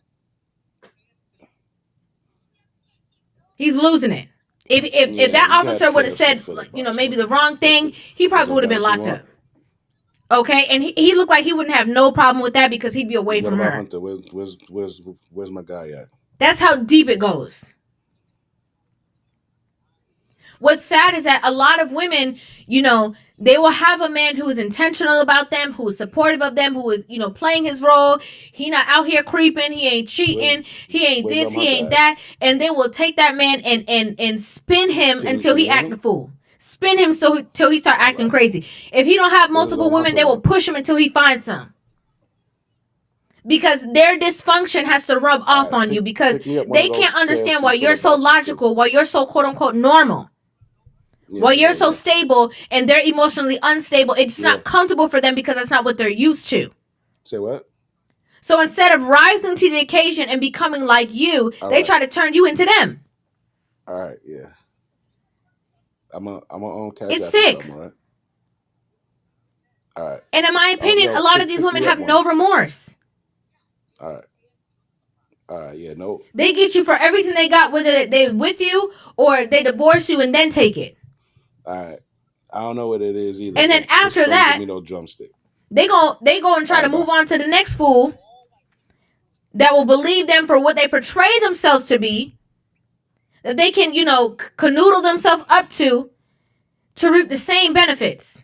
He's losing it. If that officer would have said, maybe the wrong thing, he probably would have been locked up. Okay, and he looked like he wouldn't have no problem with that because he'd be away from her. Hunter? Where's my guy at? That's how deep it goes. What's sad is that a lot of women, they will have a man who is intentional about them, who is supportive of them, who is, playing his role. He not out here creeping. He ain't cheating. He ain't this. He ain't that. And they will take that man and spin him until he act a fool. Spin him till he start acting crazy. If he don't have multiple women, they will push him until he finds some. Because their dysfunction has to rub off on you because they can't understand why you're so logical, why you're so quote unquote normal. While you're so stable and they're emotionally unstable, it's not comfortable for them because that's not what they're used to. Say what? So instead of rising to the occasion and becoming like you, All they right. try to turn you into them. All right. Yeah. I'm a own Cash It's App or sick. something, right? All right. And in my opinion, Yo, a lot of these pick women me up have one. no remorse. All right. All right. Yeah. No. They get you for everything they got, whether they with you or they divorce you and then take it. All right. I don't know what it is either, And then but just after don't give that, me no drumstick. they go and All try to right. Bye. move on to the next fool that will believe them for what they portray themselves to be, that they can, canoodle themselves up to reap the same benefits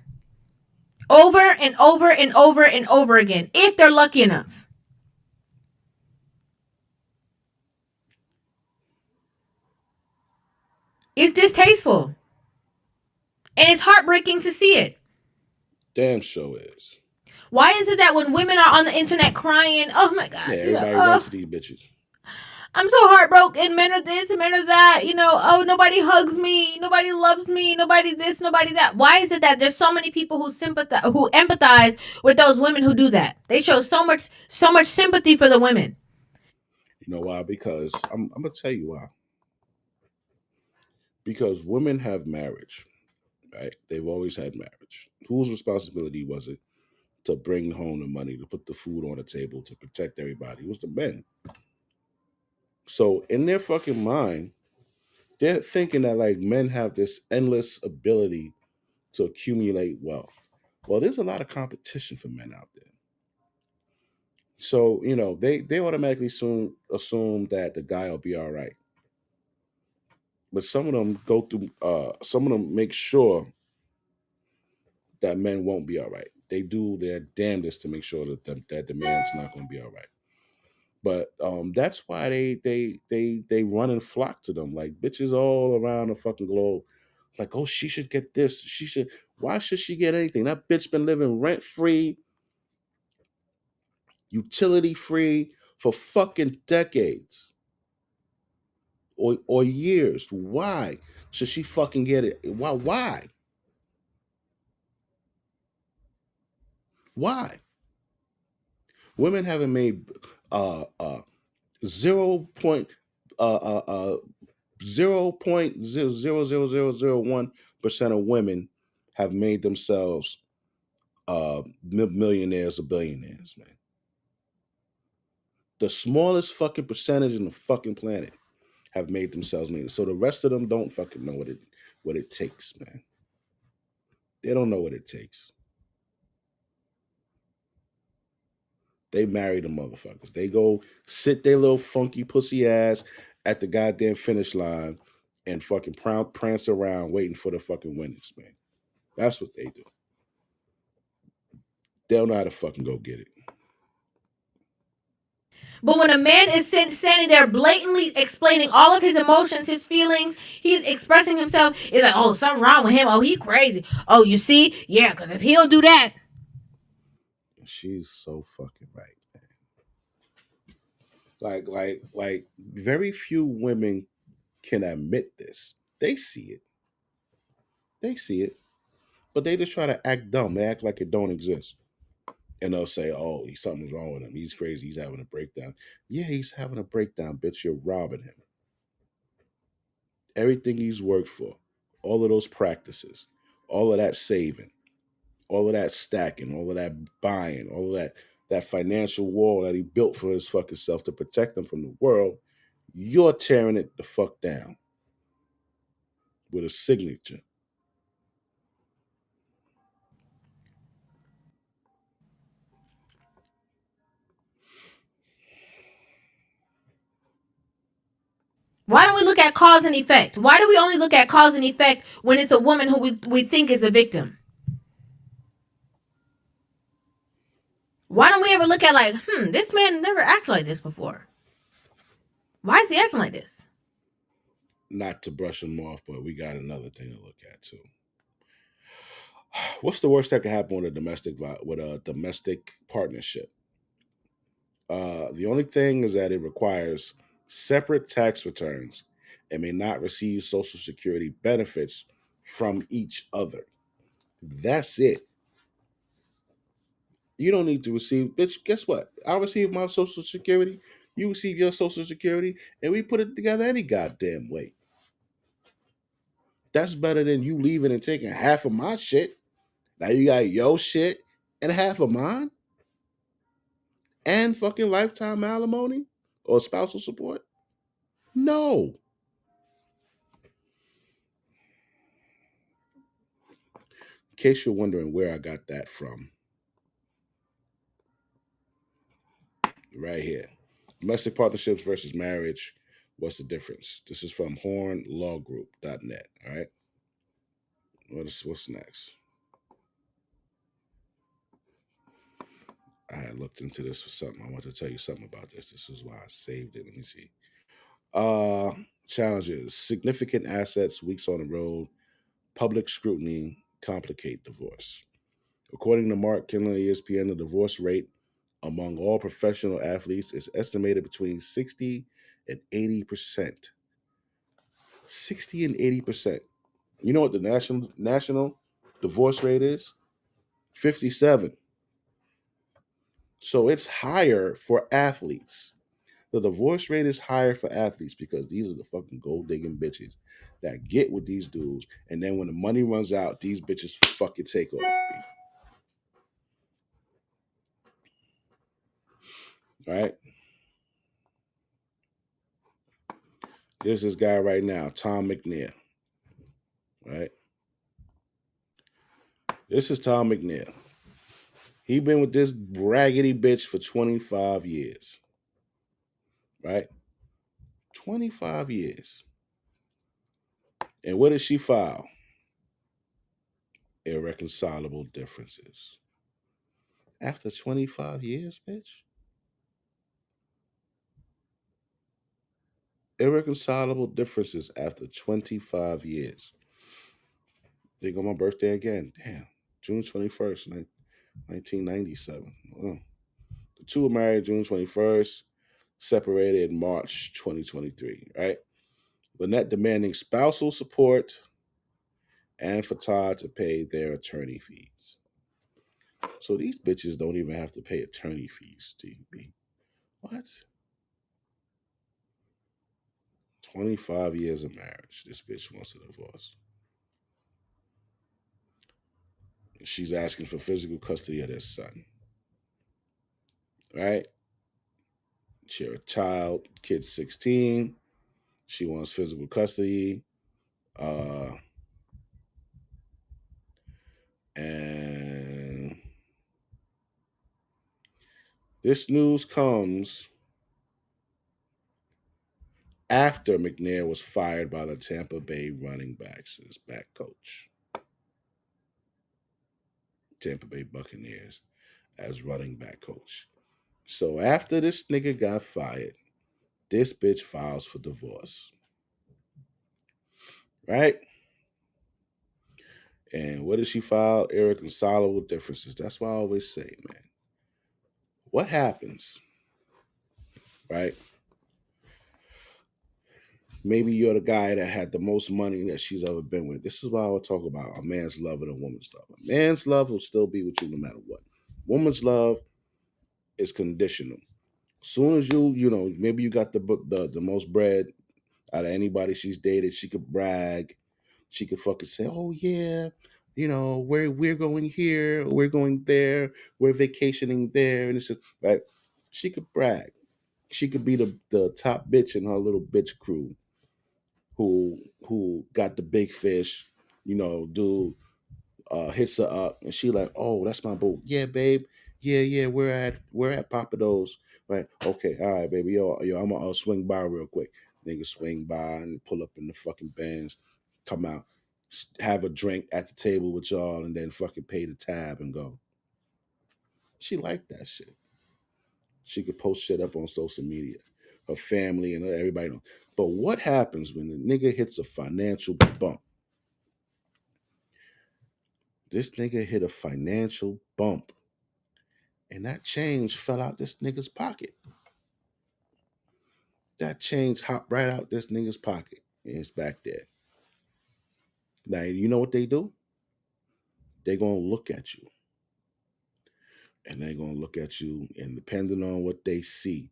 over and over and over and over again, if they're lucky enough. It's distasteful. And it's heartbreaking to see it. Damn show is. Why is it that when women are on the internet crying, oh my God, Yeah. Everybody run to these bitches. I'm so heartbroken, men are this, men are that, oh, nobody hugs me, nobody loves me, nobody this, nobody that. Why is it that there's so many people who empathize with those women who do that? They show so much sympathy for the women. You know why? Because I'm gonna tell you why. Because women have marriage, right? They've always had marriage. Whose responsibility was it to bring home the money, to put the food on the table, to protect everybody? It was the men. So in their fucking mind, they're thinking that like men have this endless ability to accumulate wealth. Well, there's a lot of competition for men out there. So, they automatically assume that the guy will be all right. But some of them go through some of them make sure that men won't be all right. They do their damnedest to make sure that the man's not going to be all right. But that's why they run and flock to them like bitches all around the fucking globe. Like, oh, she should get this. She should. Why should she get anything? That bitch been living rent free, utility free for fucking decades or years. Why should she fucking get it? Why? Why? Why? Women haven't made uh uh 0. 0.00001% of women have made themselves millionaires or billionaires, man. The smallest fucking percentage in the fucking planet have made themselves millionaires. So the rest of them don't fucking know what it takes, man. They don't know what it takes. They marry the motherfuckers. They go sit their little funky pussy ass at the goddamn finish line and fucking prance around waiting for the fucking winners, man. That's what they do. They don't know how to fucking go get it. But when a man is standing there blatantly explaining all of his emotions, his feelings, he's expressing himself, it's like, oh, something wrong with him. Oh, he crazy. Oh, you see? Yeah, because if he'll do that. She's so fucking right, man. Like very few women can admit this. They see it. They see it. But they just try to act dumb. They act like it don't exist. And they'll say, oh, something's wrong with him. He's crazy. He's having a breakdown. Yeah, he's having a breakdown, bitch. You're robbing him. Everything he's worked for, all of those practices, all of that saving, all of that stacking, all of that buying, all of that financial wall that he built for his fucking self to protect him from the world, you're tearing it the fuck down with a signature. Why don't we look at cause and effect? Why do we only look at cause and effect when it's a woman who we think is a victim? Why don't we ever look at like, this man never acted like this before? Why is he acting like this? Not to brush him off, but we got another thing to look at too. What's the worst that could happen with a domestic partnership? The only thing is that it requires separate tax returns and may not receive Social Security benefits from each other. That's it. You don't need to receive, bitch. Guess what? I receive my Social Security. You receive your Social Security, and we put it together any goddamn way. That's better than you leaving and taking half of my shit. Now you got your shit and half of mine, and fucking lifetime alimony or spousal support. No. In case you're wondering where I got that from, right here. Domestic partnerships versus marriage. What's the difference? This is from hornlawgroup.net. All right. What's next? I had looked into this for something. I want to tell you something about this. This is why I saved it. Let me see. Uh Challenges. Significant assets, weeks on the road, public scrutiny, complicate divorce. According to Mark Kinley, ESPN, the divorce rate among all professional athletes is estimated between 60 and 80%. 60 and 80%. You know what the national divorce rate is? 57. So it's higher for athletes. The divorce rate is higher for athletes because these are the fucking gold digging bitches that get with these dudes, and then when the money runs out, these bitches fucking take off. Right? There's this guy right now, Tom McNair. Right? This is Tom McNair. He been with this raggedy bitch for 25 years. Right? 25 years. And what did she file? Irreconcilable differences. After 25 years, bitch? Irreconcilable differences after 25 years. They go my birthday again. Damn. June 21st, 1997. Oh. The two were married June 21st, separated in March 2023, right? Lynette demanding spousal support and for Todd to pay their attorney fees. So these bitches don't even have to pay attorney fees, DB. What? 25 years of marriage. This bitch wants a divorce. She's asking for physical custody of their son. Right? Share a child, kid's 16. She wants physical custody. Uh, and this news comes after McNair was fired by the Tampa Bay running backs, his back coach. Tampa Bay Buccaneers as running back coach. So after this nigga got fired, this bitch files for divorce. Right? And what did she file? Irreconcilable differences. That's why I always say, man, what happens, right? Maybe you're the guy that had the most money that she's ever been with. This is why I would talk about a man's love and a woman's love. A man's love will still be with you no matter what. Woman's love is conditional. Soon as maybe you got the most bread out of anybody she's dated, she could brag. She could fucking say, "Oh yeah, we're going here, we're going there, we're vacationing there," and it's right. She could brag. She could be the top bitch in her little bitch crew who got the big fish, dude hits her up and she like, "Oh, that's my boo. Yeah, babe. Yeah, we're at Papados. Right. Okay, all right, baby. Yo, I'm gonna swing by real quick. Nigga swing by and pull up in the fucking Benz, come out, have a drink at the table with y'all, and then fucking pay the tab and go. She liked that shit. She could post shit up on social media. Her family and everybody know. But what happens when the nigga hits a financial bump? This nigga hit a financial bump. And that change fell out this nigga's pocket. That change hopped right out this nigga's pocket. And it's back there. Now, you know what they do? They gonna look at you. And they're gonna look at you, and depending on what they see,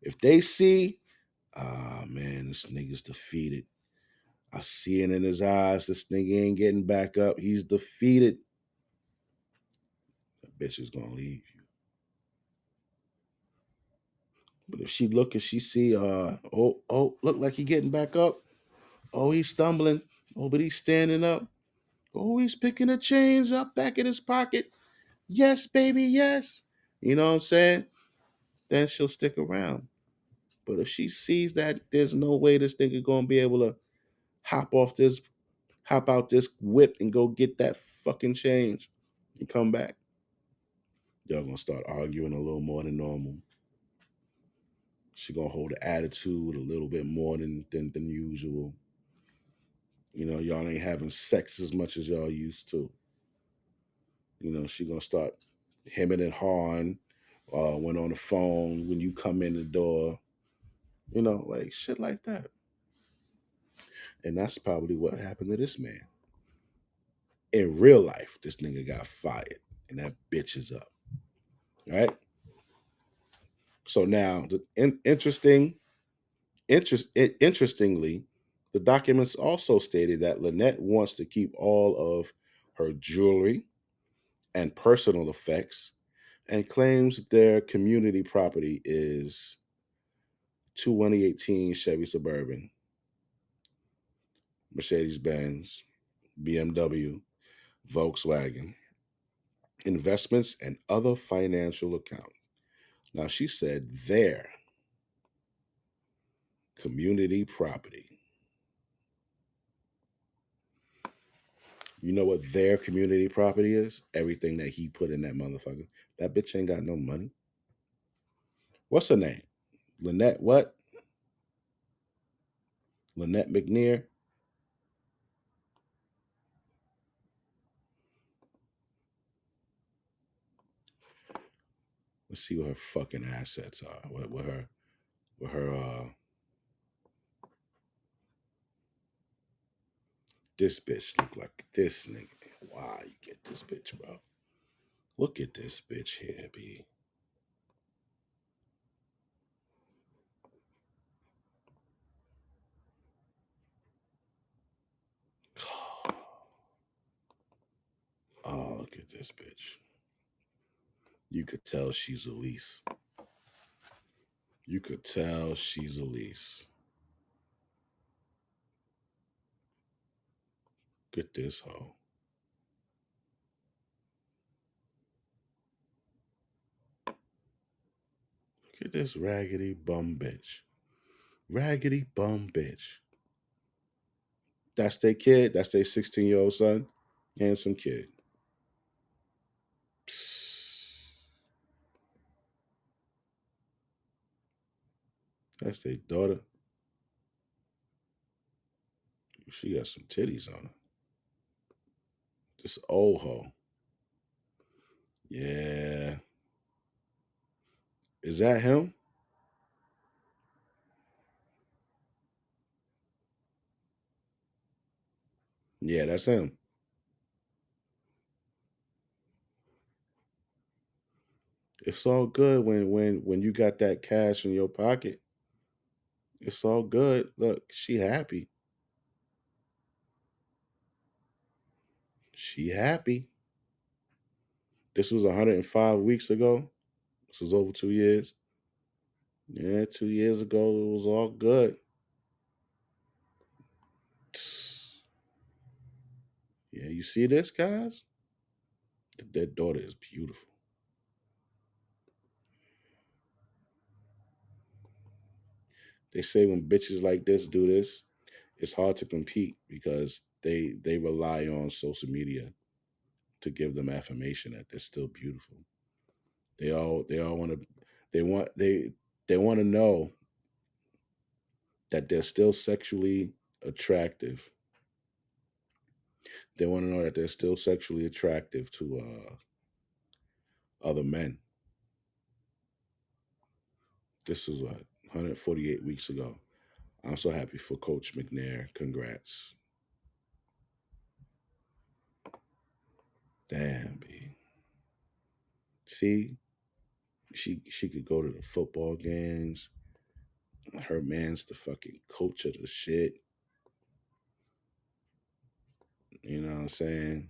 if they see, ah man, this nigga's defeated. I see it in his eyes. This nigga ain't getting back up. He's defeated. That bitch is gonna leave you. But if she look and she see, look like he getting back up. Oh, he's stumbling. Oh, but he's standing up. Oh, he's picking a change up back in his pocket. Yes, baby, yes. You know what I'm saying? Then she'll stick around. But if she sees that there's no way this nigga gonna be able to hop out this whip and go get that fucking change and come back, y'all gonna start arguing a little more than normal. She gonna hold the attitude a little bit more than usual. You know, y'all ain't having sex as much as y'all used to. You know, she gonna start hemming and hawing when on the phone, when you come in the door, you know, like shit like that. And that's probably what happened to this man. In real life, this nigga got fired and that bitch is up. Right? So now the interestingly, the documents also stated that Lynette wants to keep all of her jewelry and personal effects and claims their community property is 2018 Chevy Suburban, Mercedes Benz, BMW, Volkswagen, investments, and other financial accounts. Now, she said their community property. You know what their community property is? Everything that he put in that motherfucker. That bitch ain't got no money. What's her name? Lynette what? Lynette McNear? Let's see what her fucking assets are. What her this bitch look like this nigga. Wow, you get this bitch, bro. Look at this bitch here, B. Oh, look at this bitch. You could tell she's Elise. You could tell she's Elise. Get this hoe. Look at this raggedy bum bitch. Raggedy bum bitch. That's their kid. That's their 16-year-old son. Handsome kid. Psst. That's their daughter. She got some titties on her. This old hoe. Yeah. Is that him? Yeah, that's him. It's all good when you got that cash in your pocket. It's all good. Look, she happy. She happy. This was 105 weeks ago. This was over 2 years. Yeah, 2 years ago it was all good. Yeah, you see this, guys? Their daughter is beautiful. They say when bitches like this do this, it's hard to compete because they rely on social media to give them affirmation that they're still beautiful. They all want to they want to know that they're still sexually attractive. They want to know that they're still sexually attractive to other men. This was what 148 weeks ago. I'm so happy for Coach McNair. Congrats. Damn, B. See, she could go to the football games. Her man's the fucking coach of the shit. You know what I'm saying?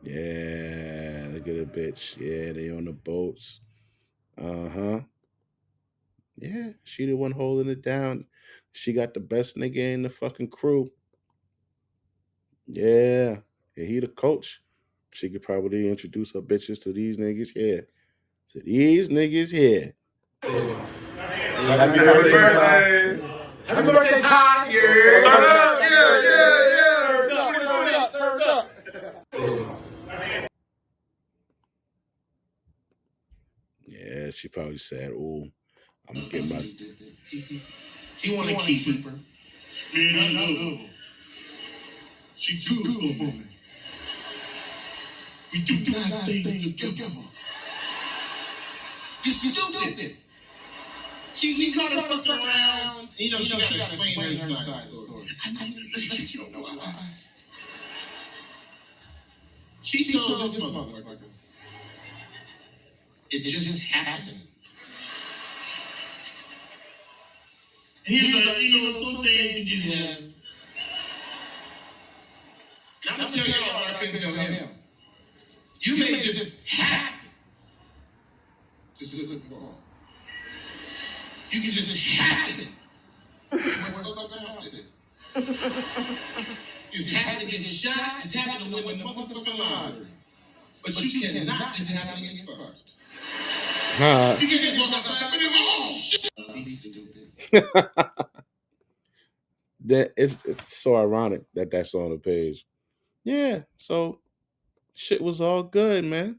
Yeah, look at the bitch. Yeah, they on the boats. Uh huh. Yeah, she the one holding it down. She got the best nigga in the fucking crew. Yeah. Yeah, he the coach. She could probably introduce her bitches to these niggas here. To these niggas here. Happy birthday. Happy birthday, Ty. Yeah. Turn up. Yeah. Turn up. Turn up. Yeah, she probably said, "Oh, I'm gonna get my." He want to keep her. Man, I know. She good for a woman. We do nice things together. You stupid. She caught her fucking around. You know, she got to explain her side of the story. I need you don't know why. She told this motherfucker, it just happened. He's like, you know, some things didn't happen. And I'm going to tell y'all what I couldn't tell him. You may just happen to slip and fall. You can just happen. It's happening to get shot. It's happening to win the motherfucking lottery. But you cannot just happen to get fucked. You can just walk outside and oh shit. He's stupid. That it's so ironic that that's on the page. Yeah, so shit was all good, man.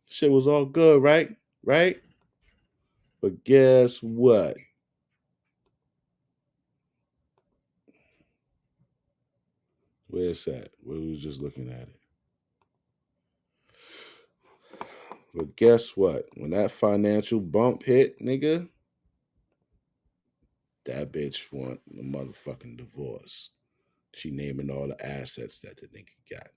Shit was all good, right? Right? But guess what? Where's that? We was just looking at it. But guess what? When that financial bump hit, nigga, that bitch want a motherfucking divorce. She naming all the assets that the nigga got.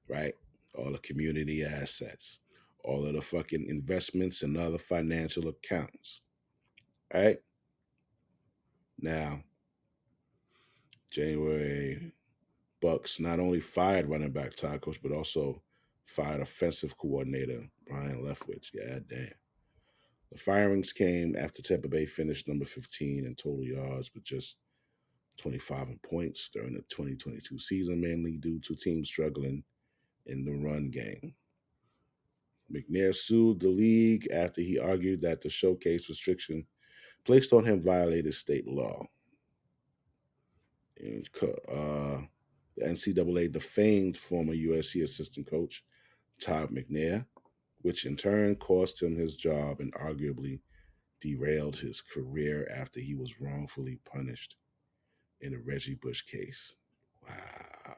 Right? All the community assets. All of the fucking investments and other financial accounts. Right? Now, January Bucks not only fired running back Todd Coach, but also fired offensive coordinator Brian Leftwich. Yeah, damn. The firings came after Tampa Bay finished number 15 in total yards with just 25 in points during the 2022 season, mainly due to teams struggling in the run game. McNair sued the league after he argued that the showcase restriction placed on him violated state law. And, the NCAA defamed former USC assistant coach Todd McNair, which in turn cost him his job and arguably derailed his career after he was wrongfully punished in the Reggie Bush case. Wow.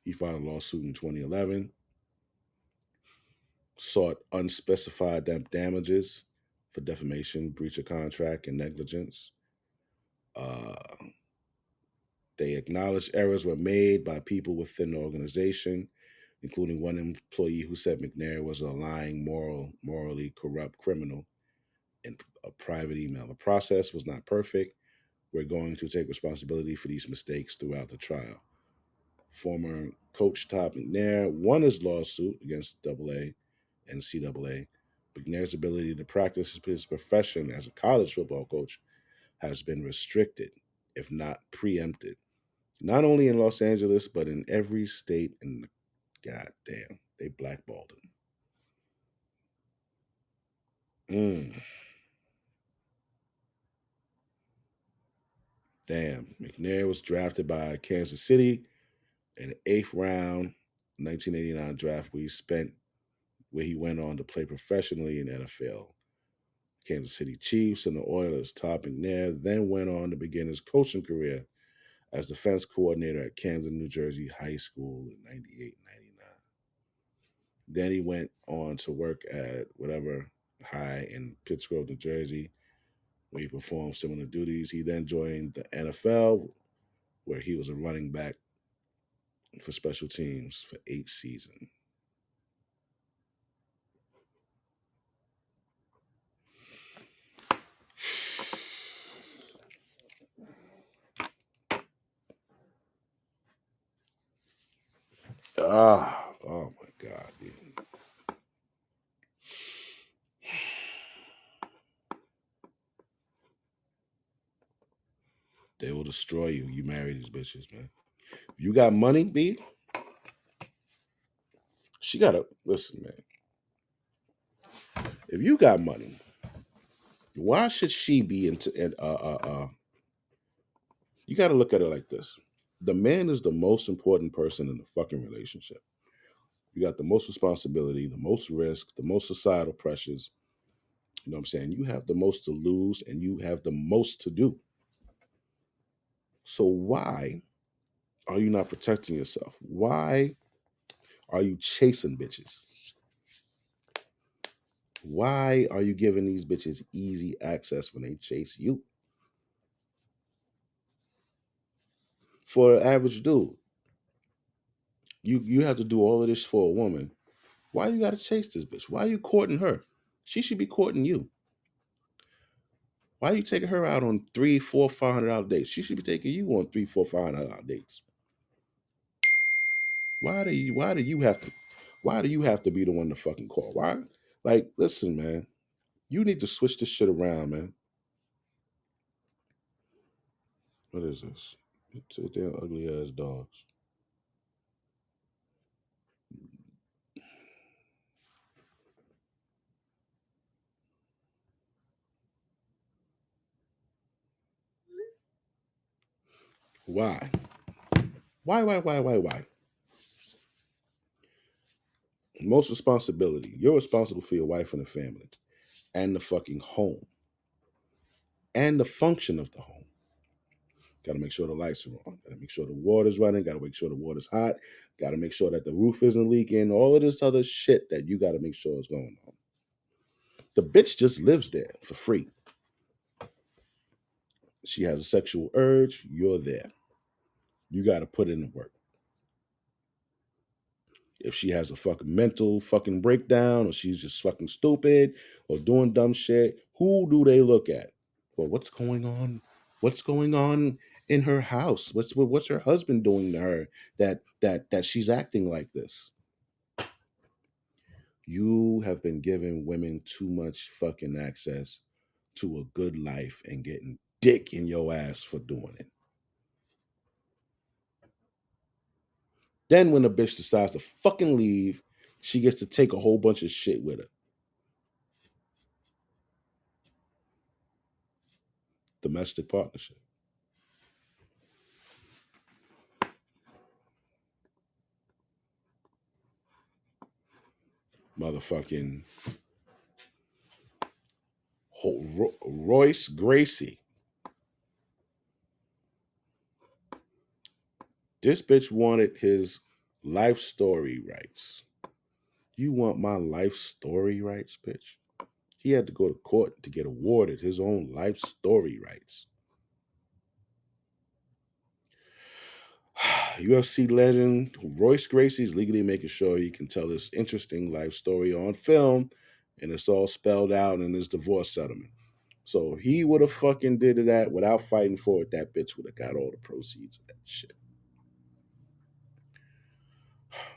He filed a lawsuit in 2011, sought unspecified damages for defamation, breach of contract, and negligence. Uh, they acknowledged errors were made by people within the organization, including one employee who said McNair was a lying, morally corrupt criminal in a private email. The process was not perfect. We're going to take responsibility for these mistakes throughout the trial. Former coach Todd McNair won his lawsuit against AA and CAA. McNair's ability to practice his profession as a college football coach has been restricted, if not preempted, not only in Los Angeles, but in every state in the goddamn. They blackballed him. Damn. McNair was drafted by Kansas City in the eighth round, 1989 draft, where he went on to play professionally in NFL. Kansas City Chiefs and the Oilers. Todd McNair then went on to begin his coaching career as defense coordinator at Camden, New Jersey High School in 98, 99. Then he went on to work at whatever high in Pittsgrove, New Jersey, where he performed similar duties. He then joined the NFL, where he was a running back for special teams for 8 seasons. Oh my God, dude. They will destroy you. You marry these bitches, man. If you got money, B, she gotta listen, man. If you got money, why should she be into and you gotta look at it like this. The man is the most important person in the fucking relationship. You got the most responsibility, the most risk, the most societal pressures. You know what I'm saying? You have the most to lose and you have the most to do. So why are you not protecting yourself? Why are you chasing bitches? Why are you giving these bitches easy access when they chase you? For an average dude, you have to do all of this for a woman. Why you gotta chase this bitch? Why are you courting her? She should be courting you. Why are you taking her out on three, four, $500 dates? She should be taking you on three, four, $500 dates. Why do you have to be the one to fucking call? Why? Like, listen, man. You need to switch this shit around, man. What is this? Two damn ugly ass dogs. Why? Why? Most responsibility. You're responsible for your wife and the family and the fucking home and the function of the home. Got to make sure the lights are on. Got to make sure the water's running. Got to make sure the water's hot. Got to make sure that the roof isn't leaking. All of this other shit that you got to make sure is going on. The bitch just lives there for free. She has a sexual urge. You're there. You got to put in the work. If she has a fucking mental fucking breakdown or she's just fucking stupid or doing dumb shit, who do they look at? Well, what's going on? What's going on in her house? What's her husband doing to her that she's acting like this? You have been giving women too much fucking access to a good life and getting dick in your ass for doing it. Then when the bitch decides to fucking leave, she gets to take a whole bunch of shit with her. Domestic partnership. Motherfucking Royce Gracie. This bitch wanted his life story rights. You want my life story rights, bitch? He had to go to court to get awarded his own life story rights. UFC legend Royce Gracie is legally making sure he can tell his interesting life story on film, and it's all spelled out in his divorce settlement. So if he would have fucking did that without fighting for it, that bitch would have got all the proceeds of that shit.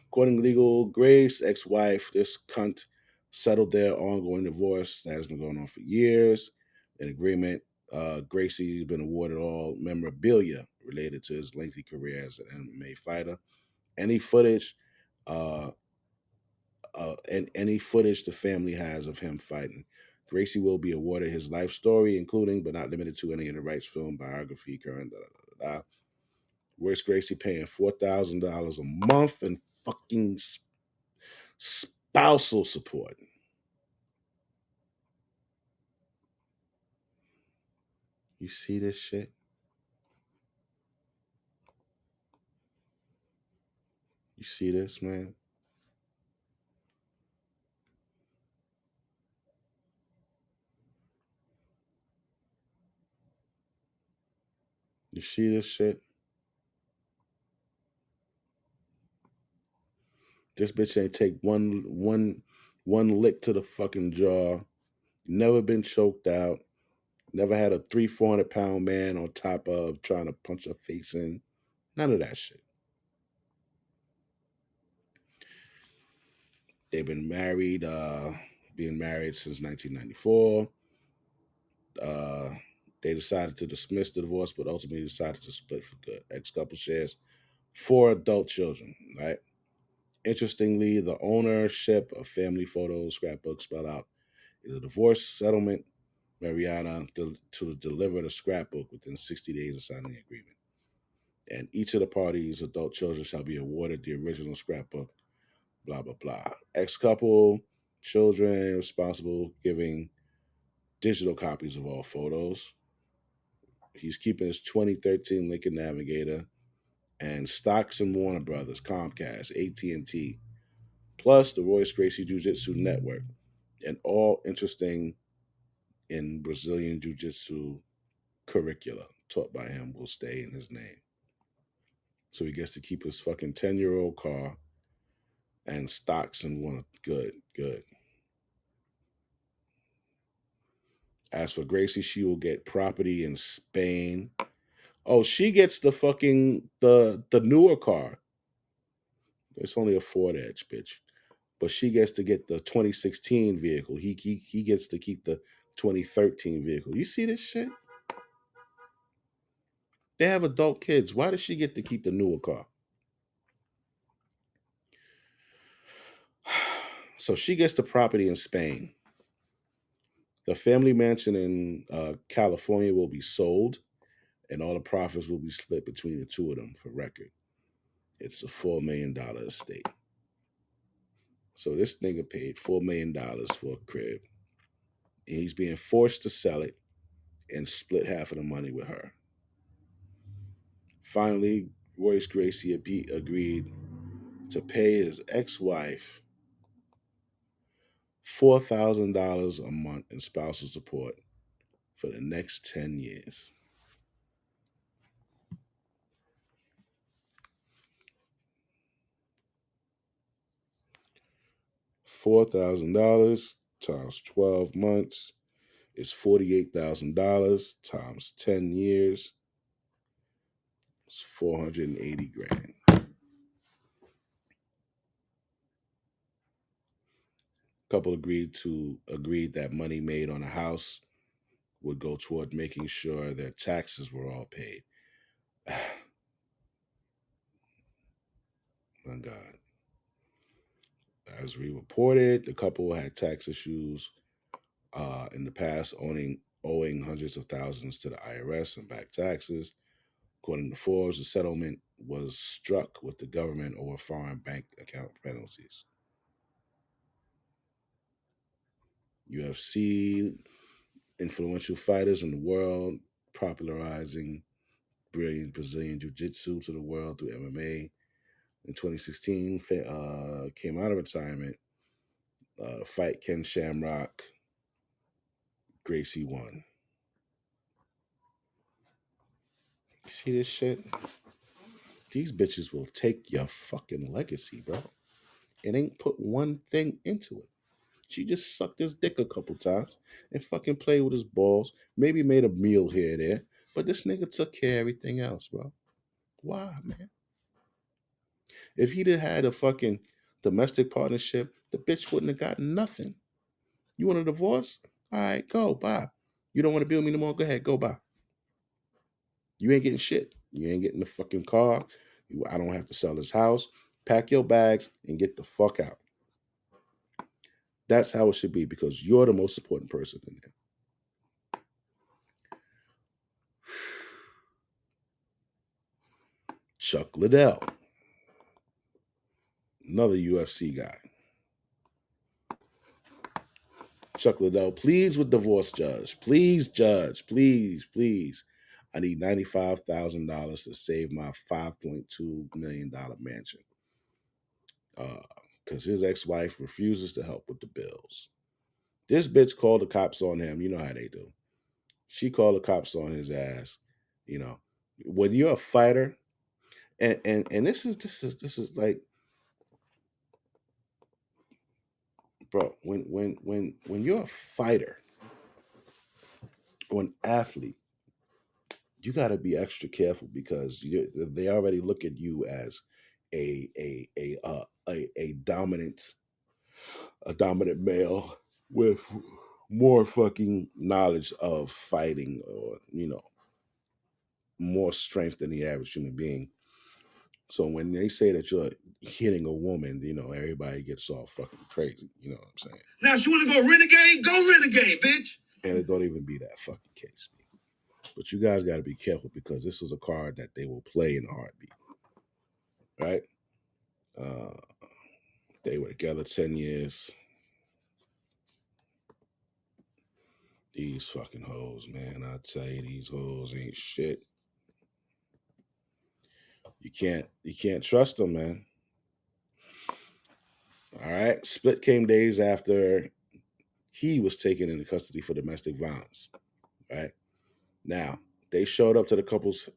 According to legal, Grace, ex-wife, this cunt settled their ongoing divorce that has been going on for years. In agreement, Gracie's been awarded all memorabilia related to his lengthy career as an MMA fighter. Any footage, uh, and any footage the family has of him fighting. Gracie will be awarded his life story, including but not limited to any of the rights, film, biography, current, da da da da. Where's Gracie paying $4,000 a month in fucking spousal support? You see this shit? You see this, man? You see this shit? This bitch ain't take one lick to the fucking jaw. Never been choked out. Never had a 300-400 pound man on top of trying to punch her face in. None of that shit. They've been married, being married since 1994. Uh, they decided to dismiss the divorce, but ultimately decided to split for good. Ex couple shares 4 adult children, right? Interestingly, the ownership of family photos, scrapbooks spelled out is a divorce settlement. Mariana to deliver the scrapbook within 60 days of signing the agreement. And each of the parties' adult children shall be awarded the original scrapbook, blah, blah, blah. Ex couple, children responsible giving digital copies of all photos. He's keeping his 2013 Lincoln Navigator and stocks in Warner Brothers, Comcast, AT&T, plus the Royce Gracie Jiu Jitsu Network, and all interesting in Brazilian Jiu Jitsu curricula taught by him will stay in his name. So he gets to keep his fucking 10-year-old car and stocks in one. Good, good. As for Gracie, she will get property in Spain. Oh, she gets the fucking the newer car. It's only a Ford Edge, bitch. But she gets to get the 2016 vehicle. He gets to keep the 2013 vehicle. You see this shit? They have adult kids. Why does she get to keep the newer car? So she gets the property in Spain. The family mansion in California will be sold, and all the profits will be split between the two of them. For record, it's a $4 million estate. So this nigga paid $4 million for a crib, and he's being forced to sell it and split half of the money with her. Finally, Royce Gracie agreed to pay his ex-wife $4,000 a month in spousal support for the next 10 years. $4,000 times 12 months is $48,000 times 10 years. It's 480 grand. Couple agreed that money made on a house would go toward making sure their taxes were all paid. My God. As we reported, the couple had tax issues in the past, owing hundreds of thousands to the IRS and back taxes. According to Forbes, the settlement was struck with the government over foreign bank account penalties. UFC, influential fighters in the world, popularizing brilliant Brazilian Jiu-Jitsu to the world through MMA. In 2016, came out of retirement, fight Ken Shamrock. Gracie won. You see this shit? These bitches will take your fucking legacy, bro. It ain't put one thing into it. She just sucked his dick a couple times and fucking played with his balls. Maybe made a meal here and there. But this nigga took care of everything else, bro. Why, man? If he'd have had a fucking domestic partnership, the bitch wouldn't have got nothing. You want a divorce? All right, go, bye. You don't want to be with me no more? Go ahead, go, bye. You ain't getting shit. You ain't getting the fucking car. I don't have to sell this house. Pack your bags and get the fuck out. That's how it should be because you're the most important person in there. Chuck Liddell, another UFC guy. Chuck Liddell pleads with divorce judge. Please, judge, please. I need $95,000 to save my $5.2 million mansion. Because his ex-wife refuses to help with the bills. This bitch called the cops on him. You know how they do. She called the cops on his ass. You know, when you're a fighter, and this is like bro. When you're a fighter or an athlete, you got to be extra careful because they already look at you as a dominant male with more fucking knowledge of fighting, or more strength than the average human being. So when they say that you're hitting a woman, everybody gets all fucking crazy. You know what I'm saying? Now, if you want to go renegade, go renegade, bitch. And it don't even be that fucking case. But you guys got to be careful because this is a card that they will play in a heartbeat, right? Uh, they were together 10 years. These fucking hoes, man. I tell you, these hoes ain't shit. You can't trust them, man. All right. Split came days after he was taken into custody for domestic violence. Right. Now, they showed up to the couple's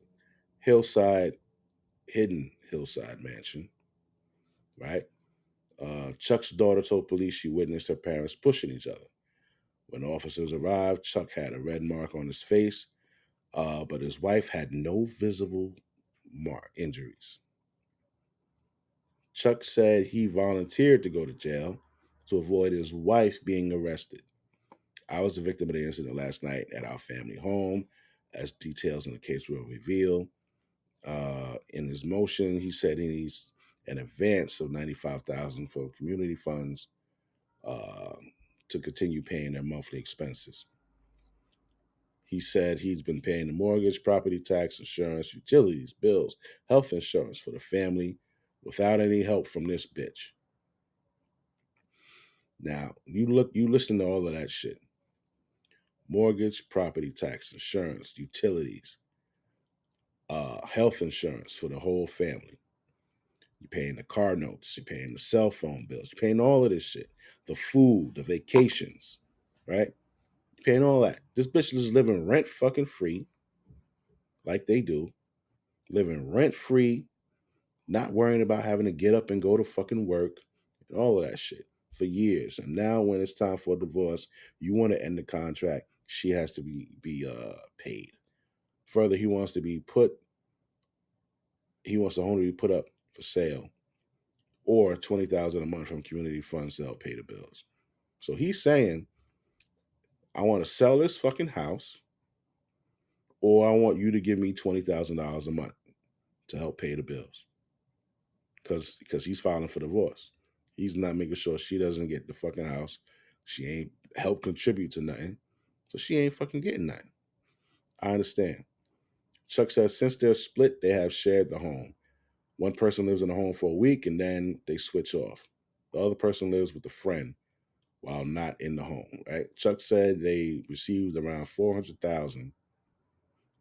hidden hillside mansion. Right. Chuck's daughter told police she witnessed her parents pushing each other. When officers arrived, Chuck had a red mark on his face, but his wife had no visible injuries. Chuck said he volunteered to go to jail to avoid his wife being arrested. I was the victim of the incident last night at our family home, as details in the case will reveal. In his motion, he said he needs an advance of $95,000 for community funds uh, to continue paying their monthly expenses. He said he's been paying the mortgage, property tax, insurance, utilities, bills, health insurance for the family without any help from this bitch. Now, you listen to all of that shit. Mortgage, property tax, insurance, utilities, health insurance for the whole family. You're paying the car notes, you're paying the cell phone bills, you're paying all of this shit. The food, the vacations, right? You're paying all that. This bitch is living rent fucking free, like they do, living rent free, not worrying about having to get up and go to fucking work and all of that shit for years. And now when it's time for a divorce, you want to end the contract, she has to be paid. Further, he wants the home to be put up for sale, or 20,000 a month from community funds to help pay the bills. So he's saying, I want to sell this fucking house, or I want you to give me $20,000 a month to help pay the bills. Because he's filing for divorce. He's not making sure she doesn't get the fucking house. She ain't help contribute to nothing. So she ain't fucking getting nothing. I understand. Chuck says since they're split, they have shared the home. One person lives in the home for a week and then they switch off. The other person lives with a friend while not in the home, right? Chuck said they received around 400,000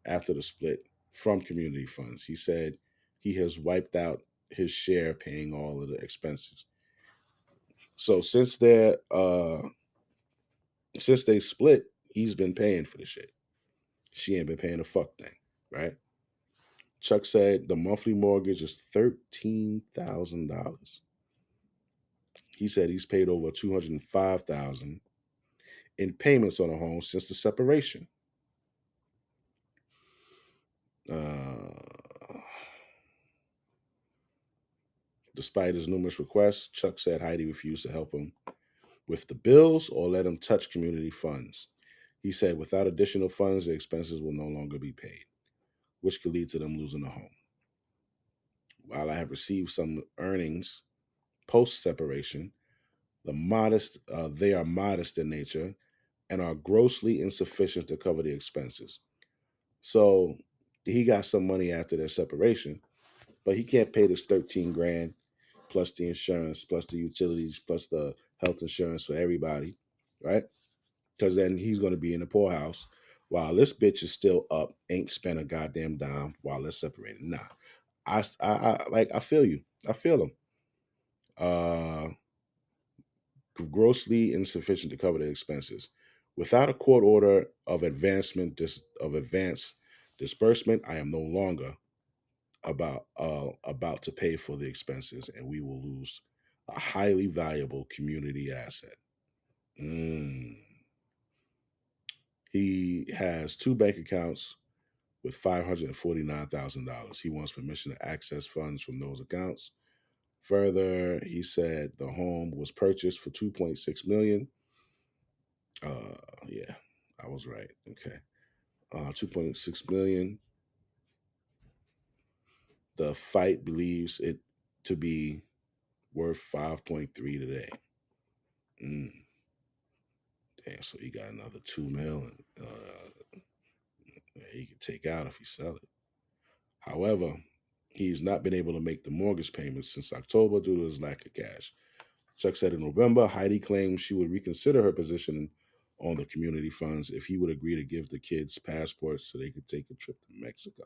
after the split from community funds. He said he has wiped out his share paying all of the expenses. So since they split, he's been paying for the shit. She ain't been paying a fuck thing, right? Chuck said the monthly mortgage is $13,000. He said he's paid over $205,000 in payments on a home since the separation. Despite his numerous requests, Chuck said Heidi refused to help him with the bills or let him touch community funds. He said without additional funds, the expenses will no longer be paid, which could lead to them losing the home. While I have received some earnings post separation, they are modest in nature and are grossly insufficient to cover the expenses. So he got some money after their separation, but he can't pay this 13 grand plus the insurance, plus the utilities, plus the health insurance for everybody, right? Because then he's going to be in the poorhouse while this bitch is still up, ain't spent a goddamn dime while they're separated. Nah, I feel you. I feel him. Uh, Grossly insufficient to cover the expenses. Without a court order of advance disbursement, I am no longer about to pay for the expenses, and we will lose a highly valuable community asset. He has 2 bank accounts with $549,000. He wants permission to access funds from those accounts. Further, he said the home was purchased for $2.6 million. Yeah, I was right. Okay. $2.6 million. The fight believes it to be worth 5.3 today. Damn, so he got another 2 million he can take out if he sell it. However, he's not been able to make the mortgage payments since October due to his lack of cash. Chuck said in November, Heidi claimed she would reconsider her position on the community funds if he would agree to give the kids passports so they could take a trip to Mexico.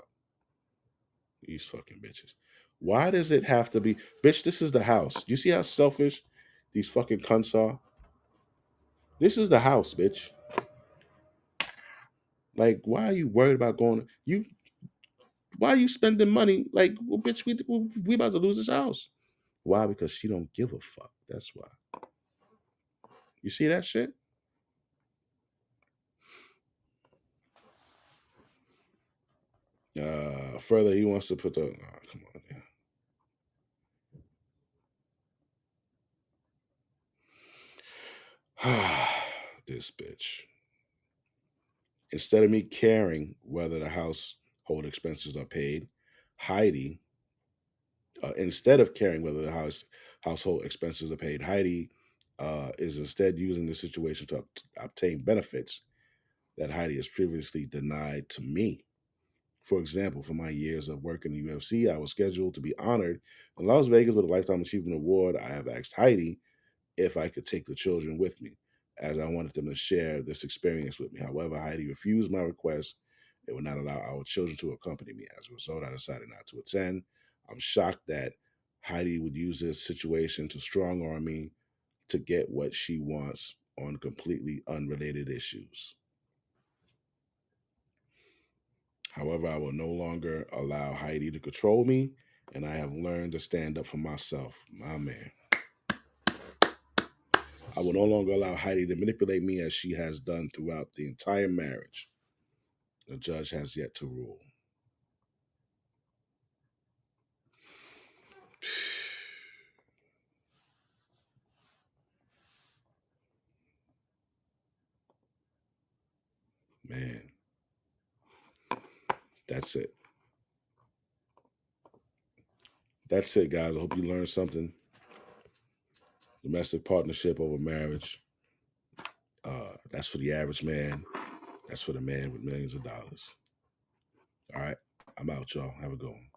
These fucking bitches. Why does it have to be? Bitch, this is the house. You see how selfish these fucking cunts are? This is the house, bitch. Like, why are you worried about going? Why are you spending money? Like, well, bitch, we about to lose this house. Why? Because she don't give a fuck. That's why. You see that shit? Further, he wants to put the. Oh, come on, yeah. This bitch. Instead of me caring whether the household expenses are paid, Heidi, instead of caring whether the household expenses are paid, Heidi is instead using the situation to obtain benefits that Heidi has previously denied to me. For example, for my years of work in the UFC, I was scheduled to be honored in Las Vegas with a Lifetime Achievement Award. I have asked Heidi if I could take the children with me, as I wanted them to share this experience with me. However, Heidi refused my request. It would not allow our children to accompany me. As a result, I decided not to attend. I'm shocked that Heidi would use this situation to strong arm me to get what she wants on completely unrelated issues. However, I will no longer allow Heidi to control me, and I have learned to stand up for myself. My man. I will no longer allow Heidi to manipulate me as she has done throughout the entire marriage. The judge has yet to rule. Man, that's it. That's it, guys. I hope you learned something. Domestic partnership over marriage. That's for the average man. That's for the man with millions of dollars. All right. I'm out, y'all. Have a good one.